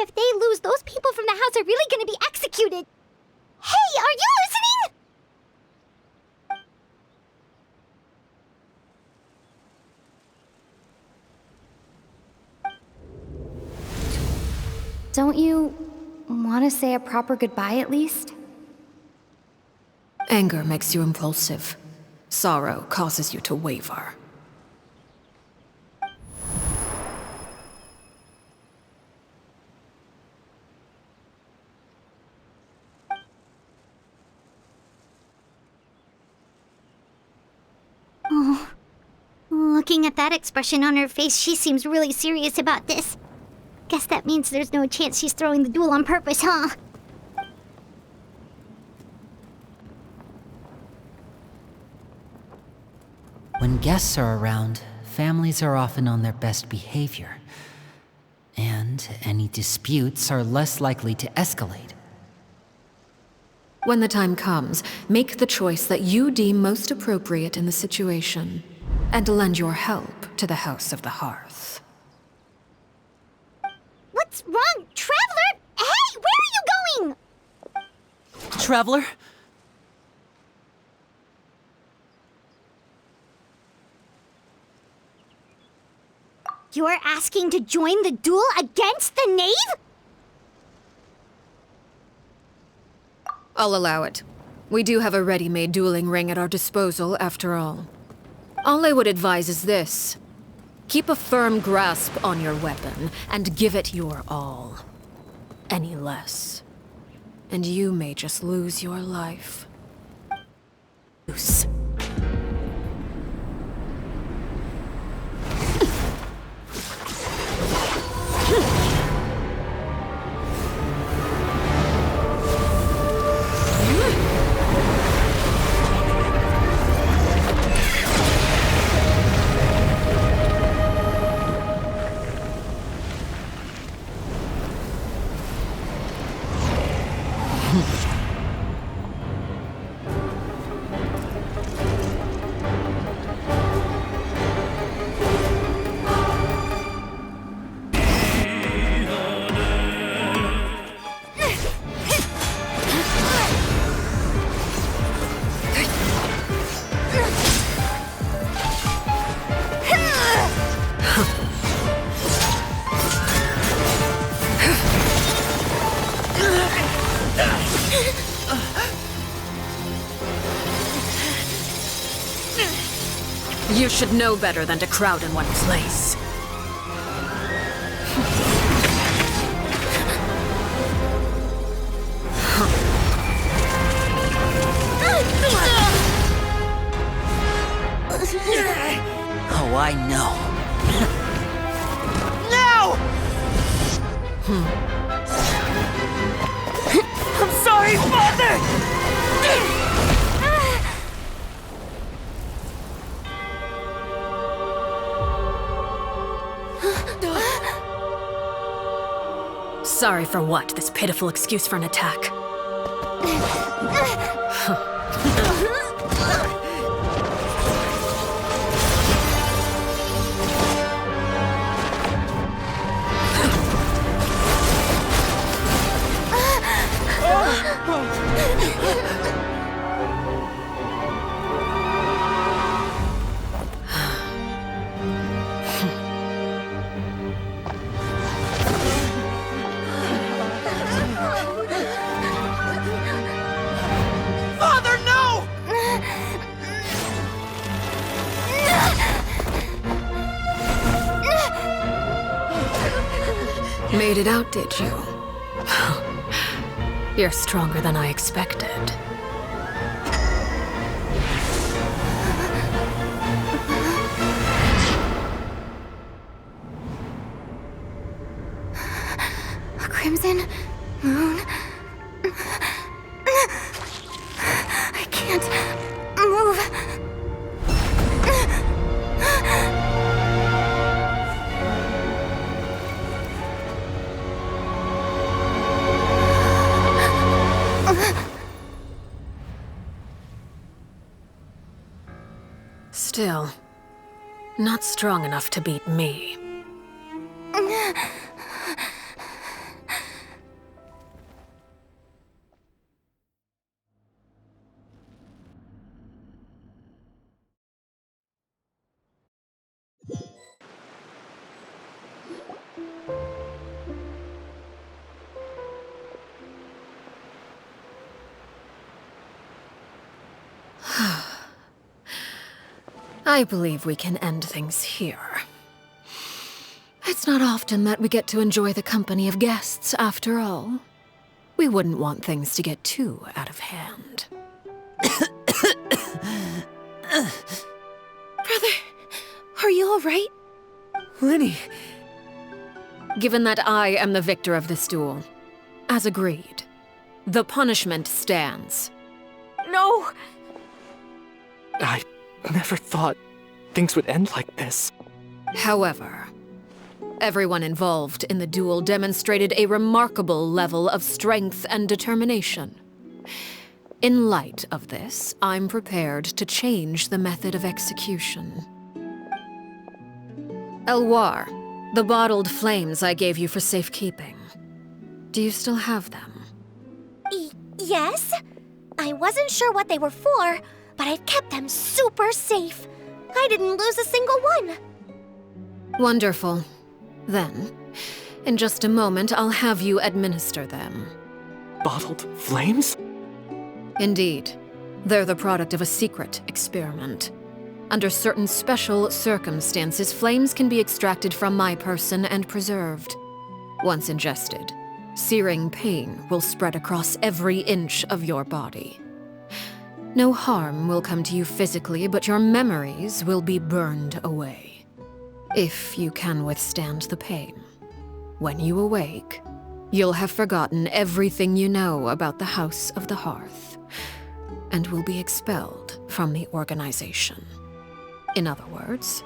If they lose, those people from the house are really gonna be executed. Hey, are you listening? Don't you want to say a proper goodbye at least? Anger makes you impulsive. Sorrow causes you to waver. Oh, looking at that expression on her face, she seems really serious about this. Guess that means there's no chance she's throwing the duel on purpose, huh? When guests are around, families are often on their best behavior. And any disputes are less likely to escalate. When the time comes, make the choice that you deem most appropriate in the situation, and lend your help to the House of the Hearth. What's wrong, Traveler? Hey, where are you going? Traveler? You're asking to join the duel against the knave? I'll allow it. We do have a ready-made dueling ring at our disposal, after all. All I would advise is this. Keep a firm grasp on your weapon, and give it your all. Any less, and you may just lose your life. Loose. You should know better than to crowd in one place. Oh, I know. No! I'm sorry, Father! Sorry for what? This pitiful excuse for an attack. figured it out, did you? You're stronger than I expected. A crimson moon. I can't move. Still, not strong enough to beat me. I believe we can end things here. It's not often that we get to enjoy the company of guests, after all. We wouldn't want things to get too out of hand. Brother, are you all right? Lini. Given that I am the victor of this duel, as agreed, the punishment stands. No! I never thought things would end like this. However, everyone involved in the duel demonstrated a remarkable level of strength and determination. In light of this, I'm prepared to change the method of execution. Elwar, the bottled flames I gave you for safekeeping. Do you still have them? Yes? I wasn't sure what they were for, but I've kept them super safe. I didn't lose a single one. Wonderful. Then, in just a moment, I'll have you administer them. Bottled flames? Indeed. They're the product of a secret experiment. Under certain special circumstances, flames can be extracted from my person and preserved. Once ingested, searing pain will spread across every inch of your body. No harm will come to you physically, but your memories will be burned away. If you can withstand the pain. When you awake, you'll have forgotten everything you know about the House of the Hearth, and will be expelled from the organization. In other words,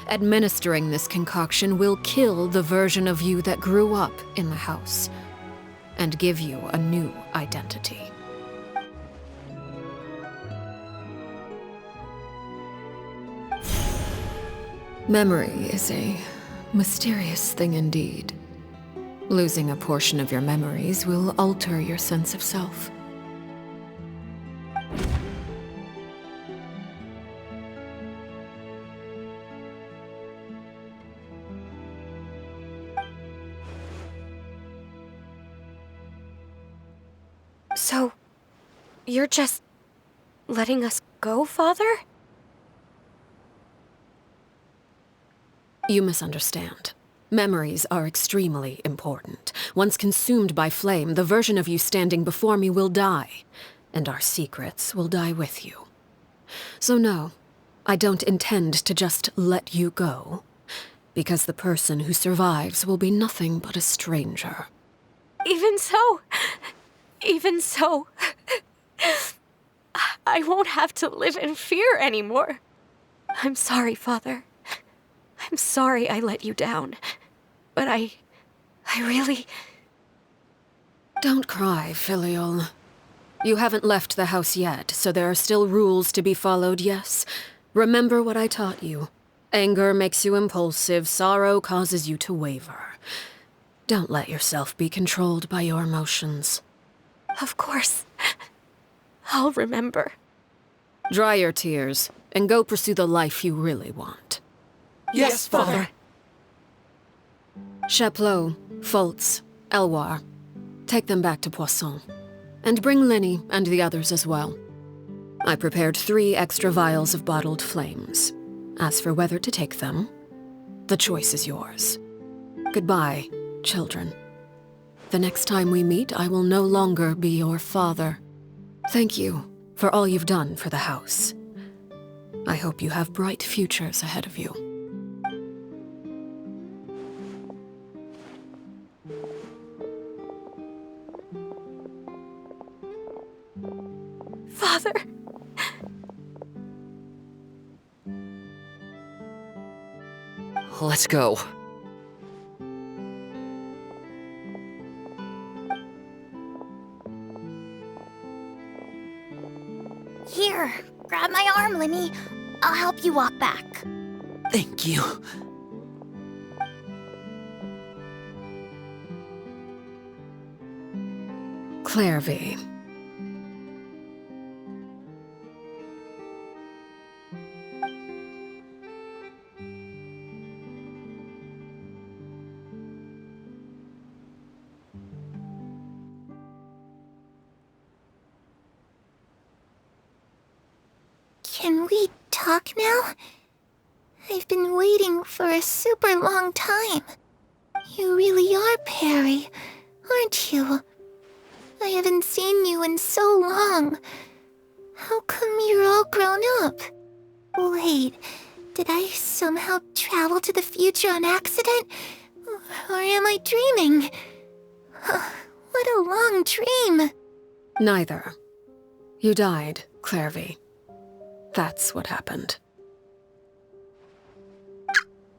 administering this concoction will kill the version of you that grew up in the house, and give you a new identity. Memory is a mysterious thing indeed. Losing a portion of your memories will alter your sense of self. So, you're just letting us go, Father? You misunderstand. Memories are extremely important. Once consumed by flame, the version of you standing before me will die, and our secrets will die with you. So no, I don't intend to just let you go, because the person who survives will be nothing but a stranger. Even so, I won't have to live in fear anymore. I'm sorry, Father. I'm sorry I let you down, but I really... Don't cry, Filial. You haven't left the house yet, so there are still rules to be followed, yes? Remember what I taught you. Anger makes you impulsive, sorrow causes you to waver. Don't let yourself be controlled by your emotions. Of course. I'll remember. Dry your tears, and go pursue the life you really want. Yes, Father. Chaplot, Foltz, Elwar, take them back to Poisson. And bring Lini and the others as well. I prepared 3 extra vials of bottled flames. As for whether to take them, the choice is yours. Goodbye, children. The next time we meet, I will no longer be your father. Thank you for all you've done for the house. I hope you have bright futures ahead of you. Father. Let's go. Here, grab my arm, Lini. I'll help you walk back. Thank you. Klérvi. Can we talk now? I've been waiting for a super long time. You really are Perry, aren't you? I haven't seen you in so long. How come you're all grown up? Wait, did I somehow travel to the future on accident? Or am I dreaming? What a long dream. Neither. You died, Klérvi. That's what happened.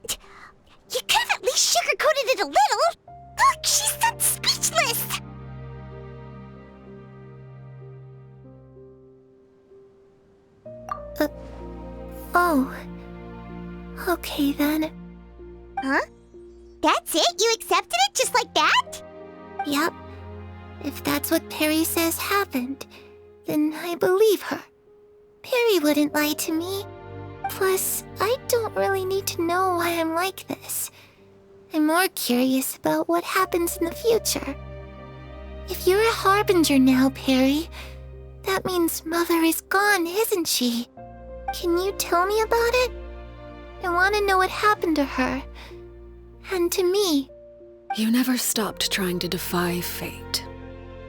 You could have at least sugarcoated it a little. Look, she's so speechless. Oh. Okay then. Huh? That's it? You accepted it just like that? Yep. If that's what Perry says happened, then I believe her. Perry wouldn't lie to me. Plus, I don't really need to know why I'm like this. I'm more curious about what happens in the future. If you're a harbinger now, Perry, that means Mother is gone, isn't she? Can you tell me about it? I want to know what happened to her. And to me. You never stopped trying to defy fate.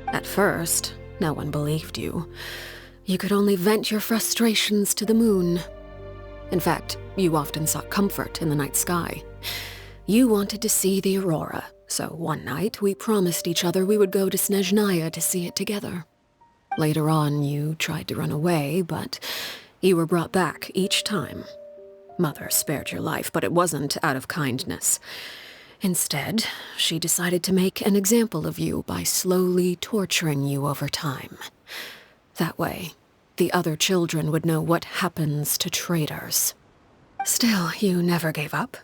At first, no one believed you. You could only vent your frustrations to the moon. In fact, you often sought comfort in the night sky. You wanted to see the aurora, so one night we promised each other we would go to Snezhnaya to see it together. Later on, you tried to run away, but you were brought back each time. Mother spared your life, but it wasn't out of kindness. Instead, she decided to make an example of you by slowly torturing you over time. That way, the other children would know what happens to traitors. Still, you never gave up.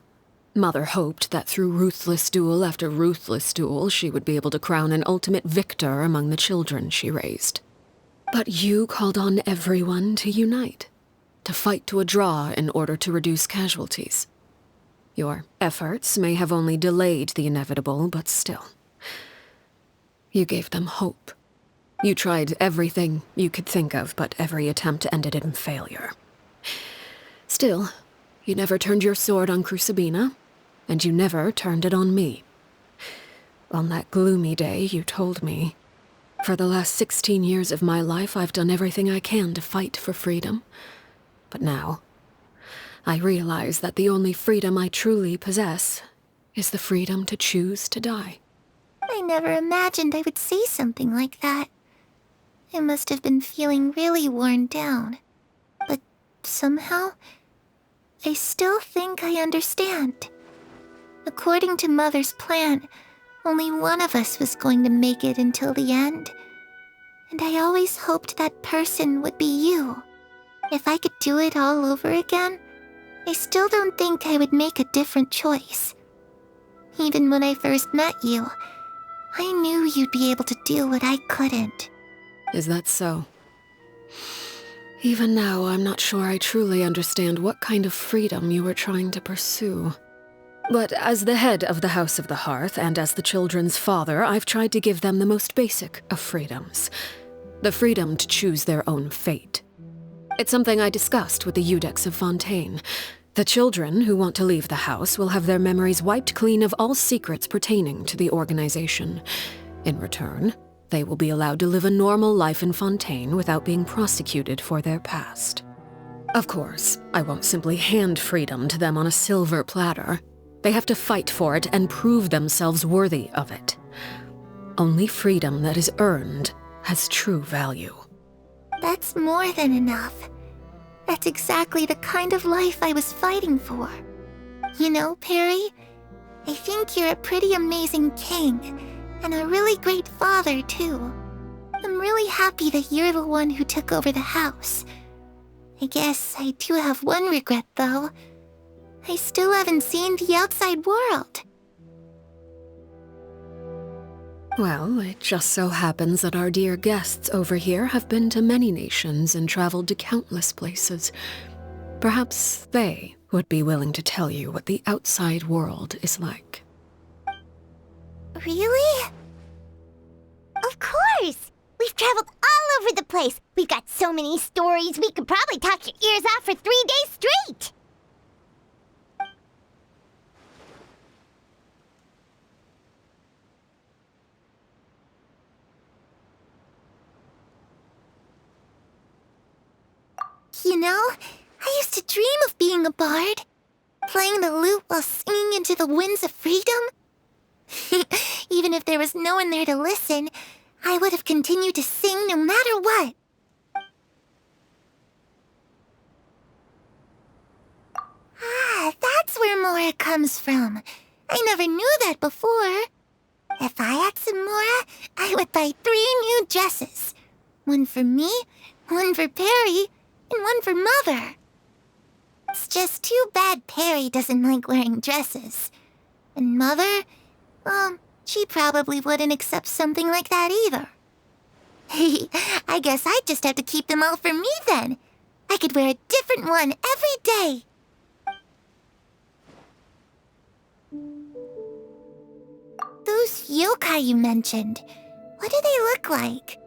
Mother hoped that through ruthless duel after ruthless duel, she would be able to crown an ultimate victor among the children she raised. But you called on everyone to unite, to fight to a draw in order to reduce casualties. Your efforts may have only delayed the inevitable, but still. You gave them hope. You tried everything you could think of, but every attempt ended in failure. Still, you never turned your sword on Crucibina, and you never turned it on me. On that gloomy day, you told me, "For the last 16 years of my life, I've done everything I can to fight for freedom. But now, I realize that the only freedom I truly possess is the freedom to choose to die." I never imagined I would say something like that. I must have been feeling really worn down. But somehow, I still think I understand. According to Mother's plan, only one of us was going to make it until the end. And I always hoped that person would be you. If I could do it all over again, I still don't think I would make a different choice. Even when I first met you, I knew you'd be able to do what I couldn't. Is that so? Even now, I'm not sure I truly understand what kind of freedom you were trying to pursue. But as the head of the House of the Hearth, and as the children's father, I've tried to give them the most basic of freedoms. The freedom to choose their own fate. It's something I discussed with the Iudex of Fontaine. The children who want to leave the house will have their memories wiped clean of all secrets pertaining to the organization. In return, they will be allowed to live a normal life in Fontaine without being prosecuted for their past. Of course, I won't simply hand freedom to them on a silver platter. They have to fight for it and prove themselves worthy of it. Only freedom that is earned has true value. That's more than enough. That's exactly the kind of life I was fighting for. You know, Perry, I think you're a pretty amazing king, and a really great father, too. I'm really happy that you're the one who took over the house. I guess I do have one regret, though. I still haven't seen the outside world. Well, it just so happens that our dear guests over here have been to many nations and traveled to countless places. Perhaps they would be willing to tell you what the outside world is like. Really? Of course! We've traveled all over the place. We've got so many stories, we could probably talk your ears off for 3 days straight. You know, I used to dream of being a bard. Playing the lute while singing into the winds of freedom. Even if there was no one there to listen, I would have continued to sing no matter what. Ah, that's where Mora comes from. I never knew that before. If I had some Mora, I would buy 3 new dresses. One for me, one for Perry, and one for Mother. It's just too bad Perry doesn't like wearing dresses. And Mother, well, she probably wouldn't accept something like that either. I guess I'd just have to keep them all for me then. I could wear a different one every day. Those yokai you mentioned, what do they look like?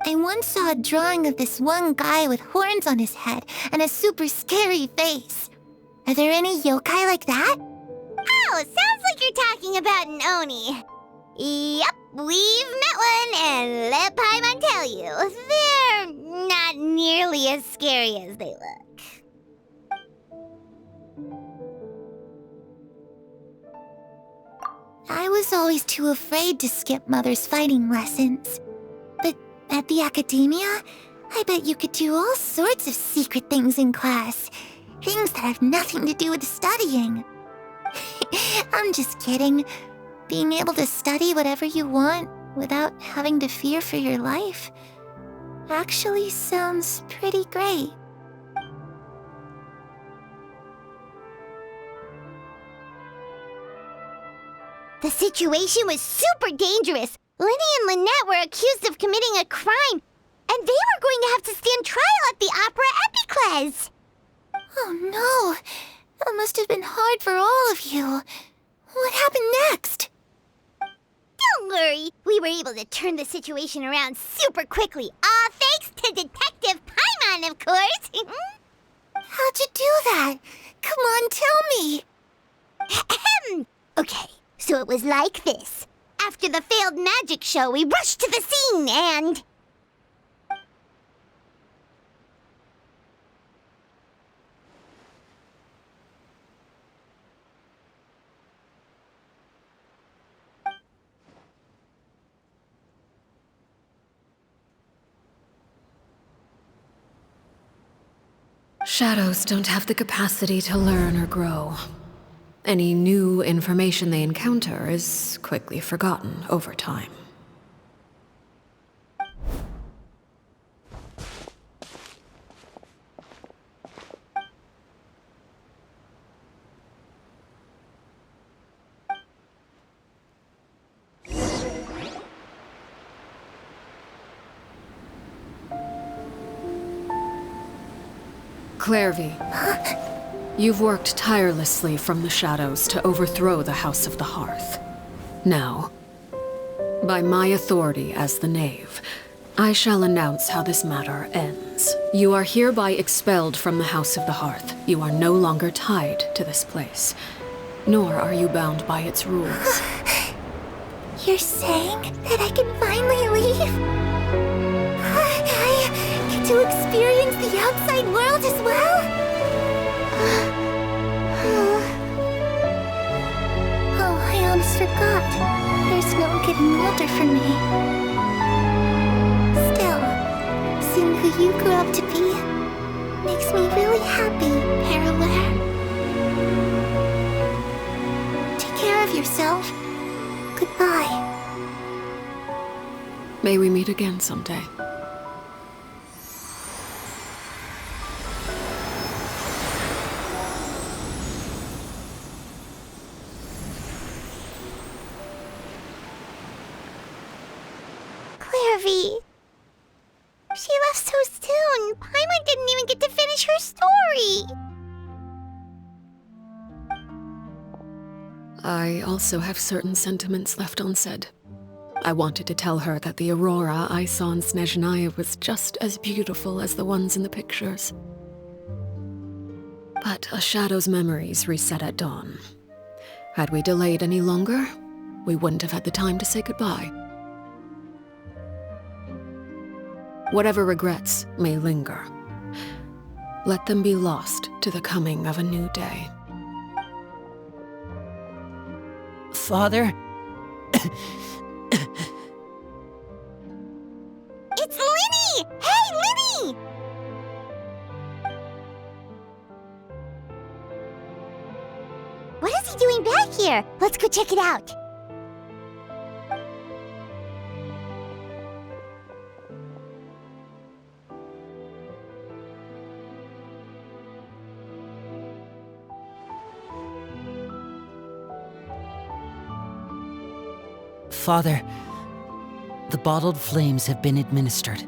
I once saw a drawing of this one guy with horns on his head and a super scary face. Are there any yokai like that? Oh, sounds like you're talking about an Oni. Yep, we've met one, and let Paimon tell you, they're not nearly as scary as they look. I was always too afraid to skip Mother's fighting lessons. But at the academia, I bet you could do all sorts of secret things in class. Things that have nothing to do with studying. I'm just kidding. Being able to study whatever you want without having to fear for your life actually sounds pretty great. The situation was super dangerous. Lenny and Lynette were accused of committing a crime, and they were going to have to stand trial at the Opera Epicles. Oh no, that must have been hard for all of you. What happened next? Don't worry, we were able to turn the situation around super quickly, all thanks to Detective Paimon, of course. How'd you do that? Come on, tell me. Okay, so it was like this. After the failed magic show, we rushed to the scene and... Shadows don't have the capacity to learn or grow. Any new information they encounter is quickly forgotten over time. Kllervi, you've worked tirelessly from the shadows to overthrow the House of the Hearth. Now, by my authority as the Knave, I shall announce how this matter ends. You are hereby expelled from the House of the Hearth. You are no longer tied to this place, nor are you bound by its rules. You're saying that I can finally leave? I get to experience the outside world as well? Oh, I almost forgot. There's no getting older for me. Still, seeing who you grew up to be makes me really happy, Parallel. Take care of yourself. Goodbye. May we meet again someday. Klärvi. She left so soon. Paimon didn't even get to finish her story. I also have certain sentiments left unsaid. I wanted to tell her that the aurora I saw in Snezhnaya was just as beautiful as the ones in the pictures. But a shadow's memories reset at dawn. Had we delayed any longer, we wouldn't have had the time to say goodbye. Whatever regrets may linger, let them be lost to the coming of a new day. Father? It's Lini! Hey, Lini! What is he doing back here? Let's go check it out. Father, the bottled flames have been administered.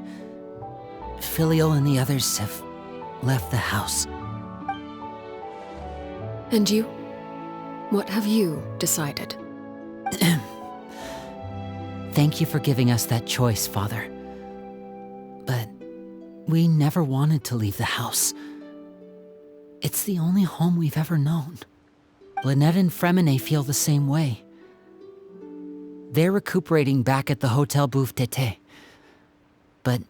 Filio and the others have left the house. And you? What have you decided? Thank you for giving us that choice, Father. But we never wanted to leave the house. It's the only home we've ever known. Lynette and Fremine feel the same way. They're recuperating back at the Hotel Bouffe d'été. But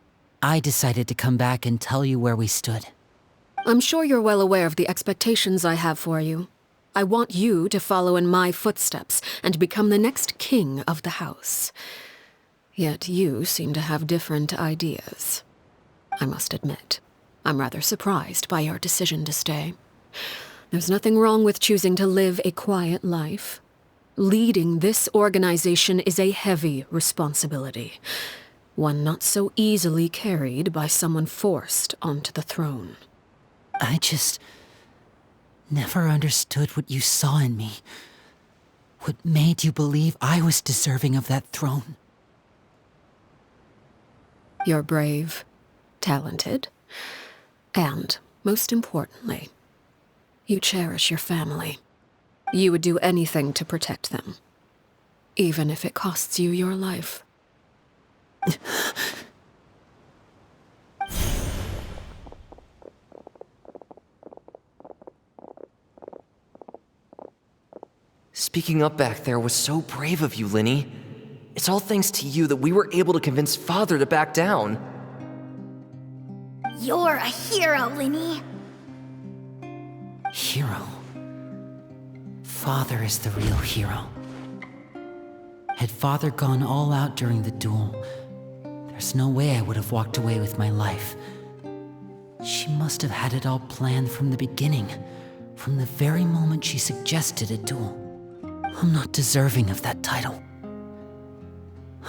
I decided to come back and tell you where we stood. I'm sure you're well aware of the expectations I have for you. I want you to follow in my footsteps and become the next king of the house. Yet you seem to have different ideas. I must admit, I'm rather surprised by your decision to stay. There's nothing wrong with choosing to live a quiet life. Leading this organization is a heavy responsibility, one not so easily carried by someone forced onto the throne. I just never understood what you saw in me. What made you believe I was deserving of that throne? You're brave, talented, and, most importantly, you cherish your family. You would do anything to protect them, even if it costs you your life. Speaking up back there was so brave of you, Lini. It's all thanks to you that we were able to convince Father to back down. You're a hero, Lini. Hero? Father is the real hero. Had Father gone all out during the duel, there's no way I would have walked away with my life. She must have had it all planned from the beginning, from the very moment she suggested a duel. I'm not deserving of that title.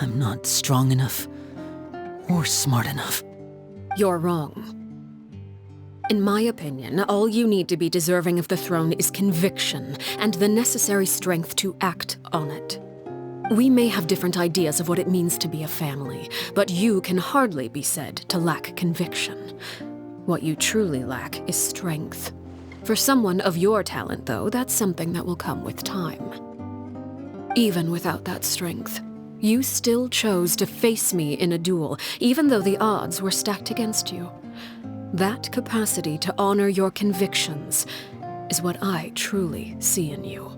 I'm not strong enough or smart enough. You're wrong. In my opinion, all you need to be deserving of the throne is conviction and the necessary strength to act on it. We may have different ideas of what it means to be a family, but you can hardly be said to lack conviction. What you truly lack is strength. For someone of your talent, though, that's something that will come with time. Even without that strength, You still chose to face me in a duel, even though the odds were stacked against you. That capacity to honor your convictions is what I truly see in you.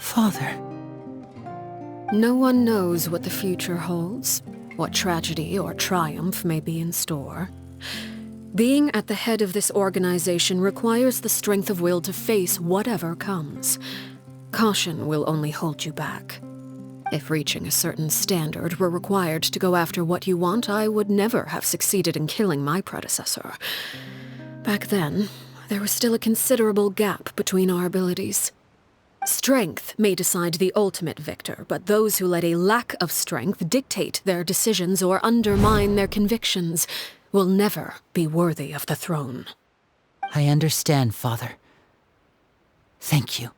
Father. No one knows what the future holds, what tragedy or triumph may be in store. Being at the head of this organization requires the strength of will to face whatever comes. Caution will only hold you back. If reaching a certain standard were required to go after what you want, I would never have succeeded in killing my predecessor. Back then, there was still a considerable gap between our abilities. Strength may decide the ultimate victor, but those who let a lack of strength dictate their decisions or undermine their convictions will never be worthy of the throne. I understand, Father. Thank you.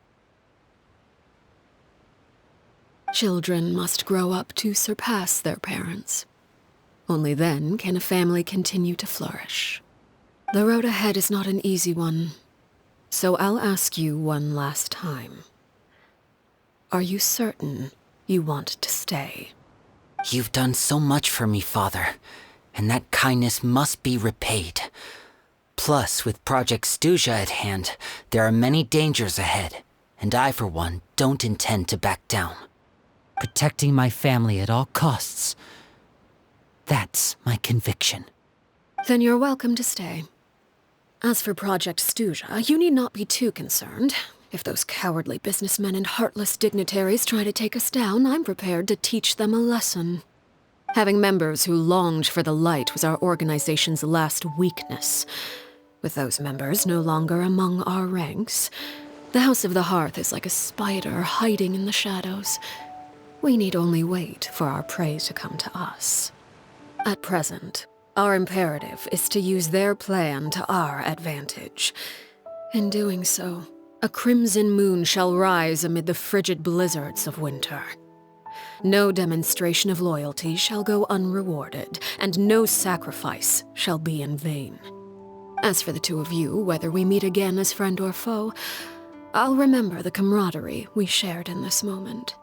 Children must grow up to surpass their parents. Only then can a family continue to flourish. The road ahead is not an easy one, so I'll ask you one last time. Are you certain you want to stay? You've done so much for me, Father, and that kindness must be repaid. Plus, with Project Stuja at hand, there are many dangers ahead, and I, for one, don't intend to back down. Protecting my family at all costs. That's my conviction. Then you're welcome to stay. As for Project Stuja, you need not be too concerned. If those cowardly businessmen and heartless dignitaries try to take us down, I'm prepared to teach them a lesson. Having members who longed for the light was our organization's last weakness. With those members no longer among our ranks, the House of the Hearth is like a spider hiding in the shadows. We need only wait for our prey to come to us. At present, our imperative is to use their plan to our advantage. In doing so, a crimson moon shall rise amid the frigid blizzards of winter. No demonstration of loyalty shall go unrewarded, and no sacrifice shall be in vain. As for the two of you, whether we meet again as friend or foe, I'll remember the camaraderie we shared in this moment.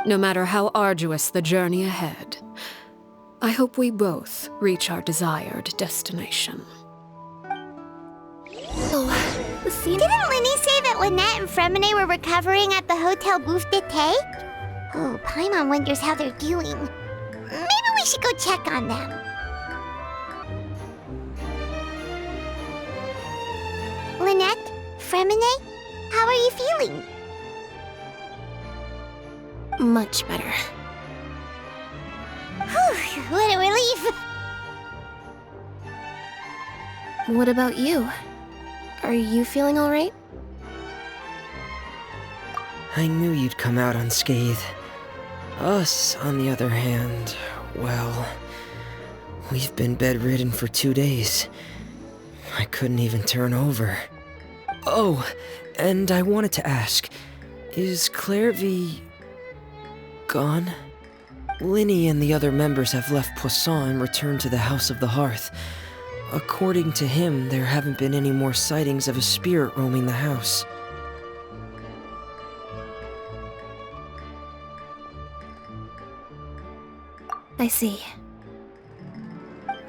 No matter how arduous the journey ahead, I hope we both reach our desired destination. Didn't Lini say that Lynette and Fremine were recovering at the Hotel Bouffe d'été? Oh, Paimon wonders how they're doing. Maybe we should go check on them. Lynette, Fremine, how are you feeling? Much better. Whew, what a relief! What about you? Are you feeling all right? I knew you'd come out unscathed. Us, on the other hand, well, we've been bedridden for 2 days. I couldn't even turn over. Oh, and I wanted to ask, is Klérvi gone? Lini and the other members have left Poisson and returned to the House of the Hearth. According to him, there haven't been any more sightings of a spirit roaming the house. I see.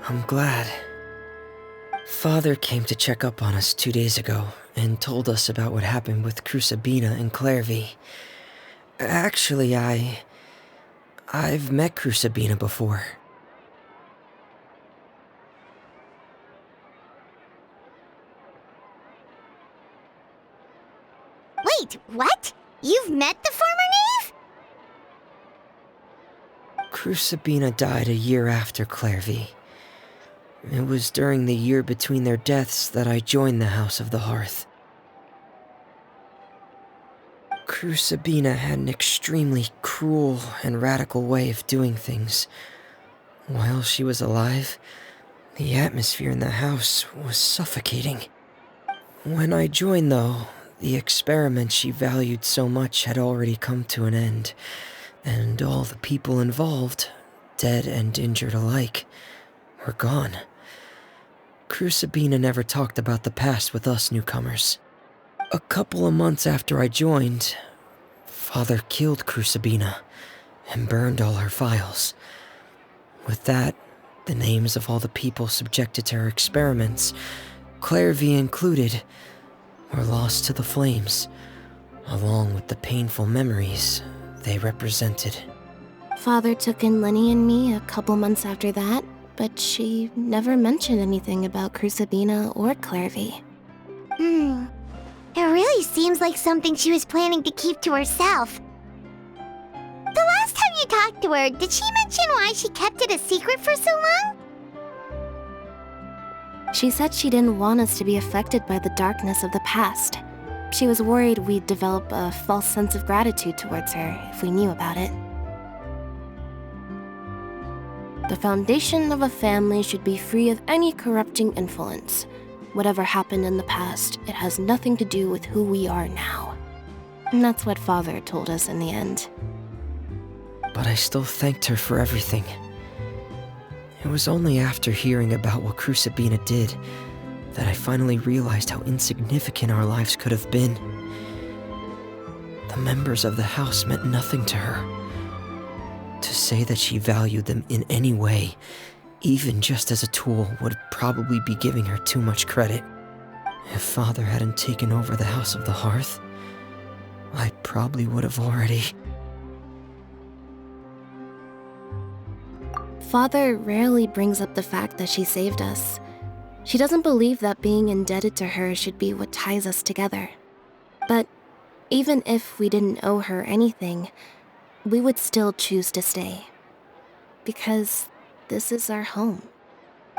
I'm glad. Father came to check up on us 2 days ago and told us about what happened with Crusabina and Klérvi. Actually, I've met Crusabina before. Wait, what? You've met the former knave? Crusabina died a year after Klérvi. It was during the year between their deaths that I joined the House of the Hearth. Crusabina had an extremely cruel and radical way of doing things. While she was alive, the atmosphere in the house was suffocating. When I joined, though, the experiment she valued so much had already come to an end, and all the people involved, dead and injured alike, were gone. Crusabina never talked about the past with us newcomers. A couple of months after I joined, Father killed Crucibina and burned all her files. With that, the names of all the people subjected to her experiments, Klérvi included, were lost to the flames, along with the painful memories they represented. Father took in Lini and me a couple months after that, but she never mentioned anything about Crucibina or Klérvi. It really seems like something she was planning to keep to herself. The last time you talked to her, did she mention why she kept it a secret for so long? She said she didn't want us to be affected by the darkness of the past. She was worried we'd develop a false sense of gratitude towards her if we knew about it. The foundation of a family should be free of any corrupting influence. Whatever happened in the past, it has nothing to do with who we are now. And that's what Father told us in the end. But I still thanked her for everything. It was only after hearing about what Crucibina did that I finally realized how insignificant our lives could have been. The members of the house meant nothing to her. To say that she valued them in any way, even just as a tool, would probably be giving her too much credit. If Father hadn't taken over the House of the Hearth, I probably would have already... Father rarely brings up the fact that she saved us. She doesn't believe that being indebted to her should be what ties us together. But even if we didn't owe her anything, we would still choose to stay. Because this is our home.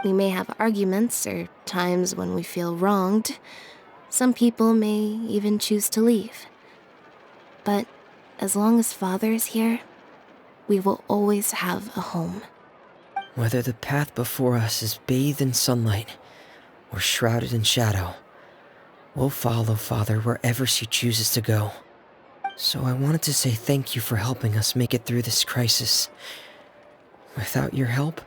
We may have arguments or times when we feel wronged. Some people may even choose to leave. But as long as Father is here, we will always have a home. Whether the path before us is bathed in sunlight or shrouded in shadow, we'll follow Father wherever she chooses to go. So I wanted to say thank you for helping us make it through this crisis. Without your help,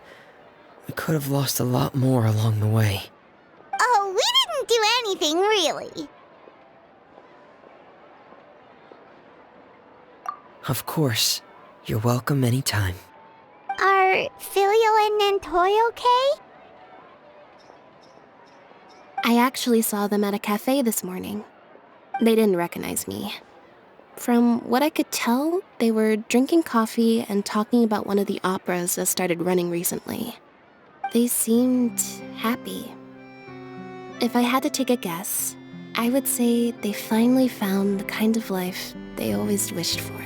we could have lost a lot more along the way. Oh, we didn't do anything, really. Of course. You're welcome anytime. Are Filial and Nantoy okay? I actually saw them at a cafe this morning. They didn't recognize me. From what I could tell, they were drinking coffee and talking about one of the operas that started running recently. They seemed happy. If I had to take a guess, I would say they finally found the kind of life they always wished for.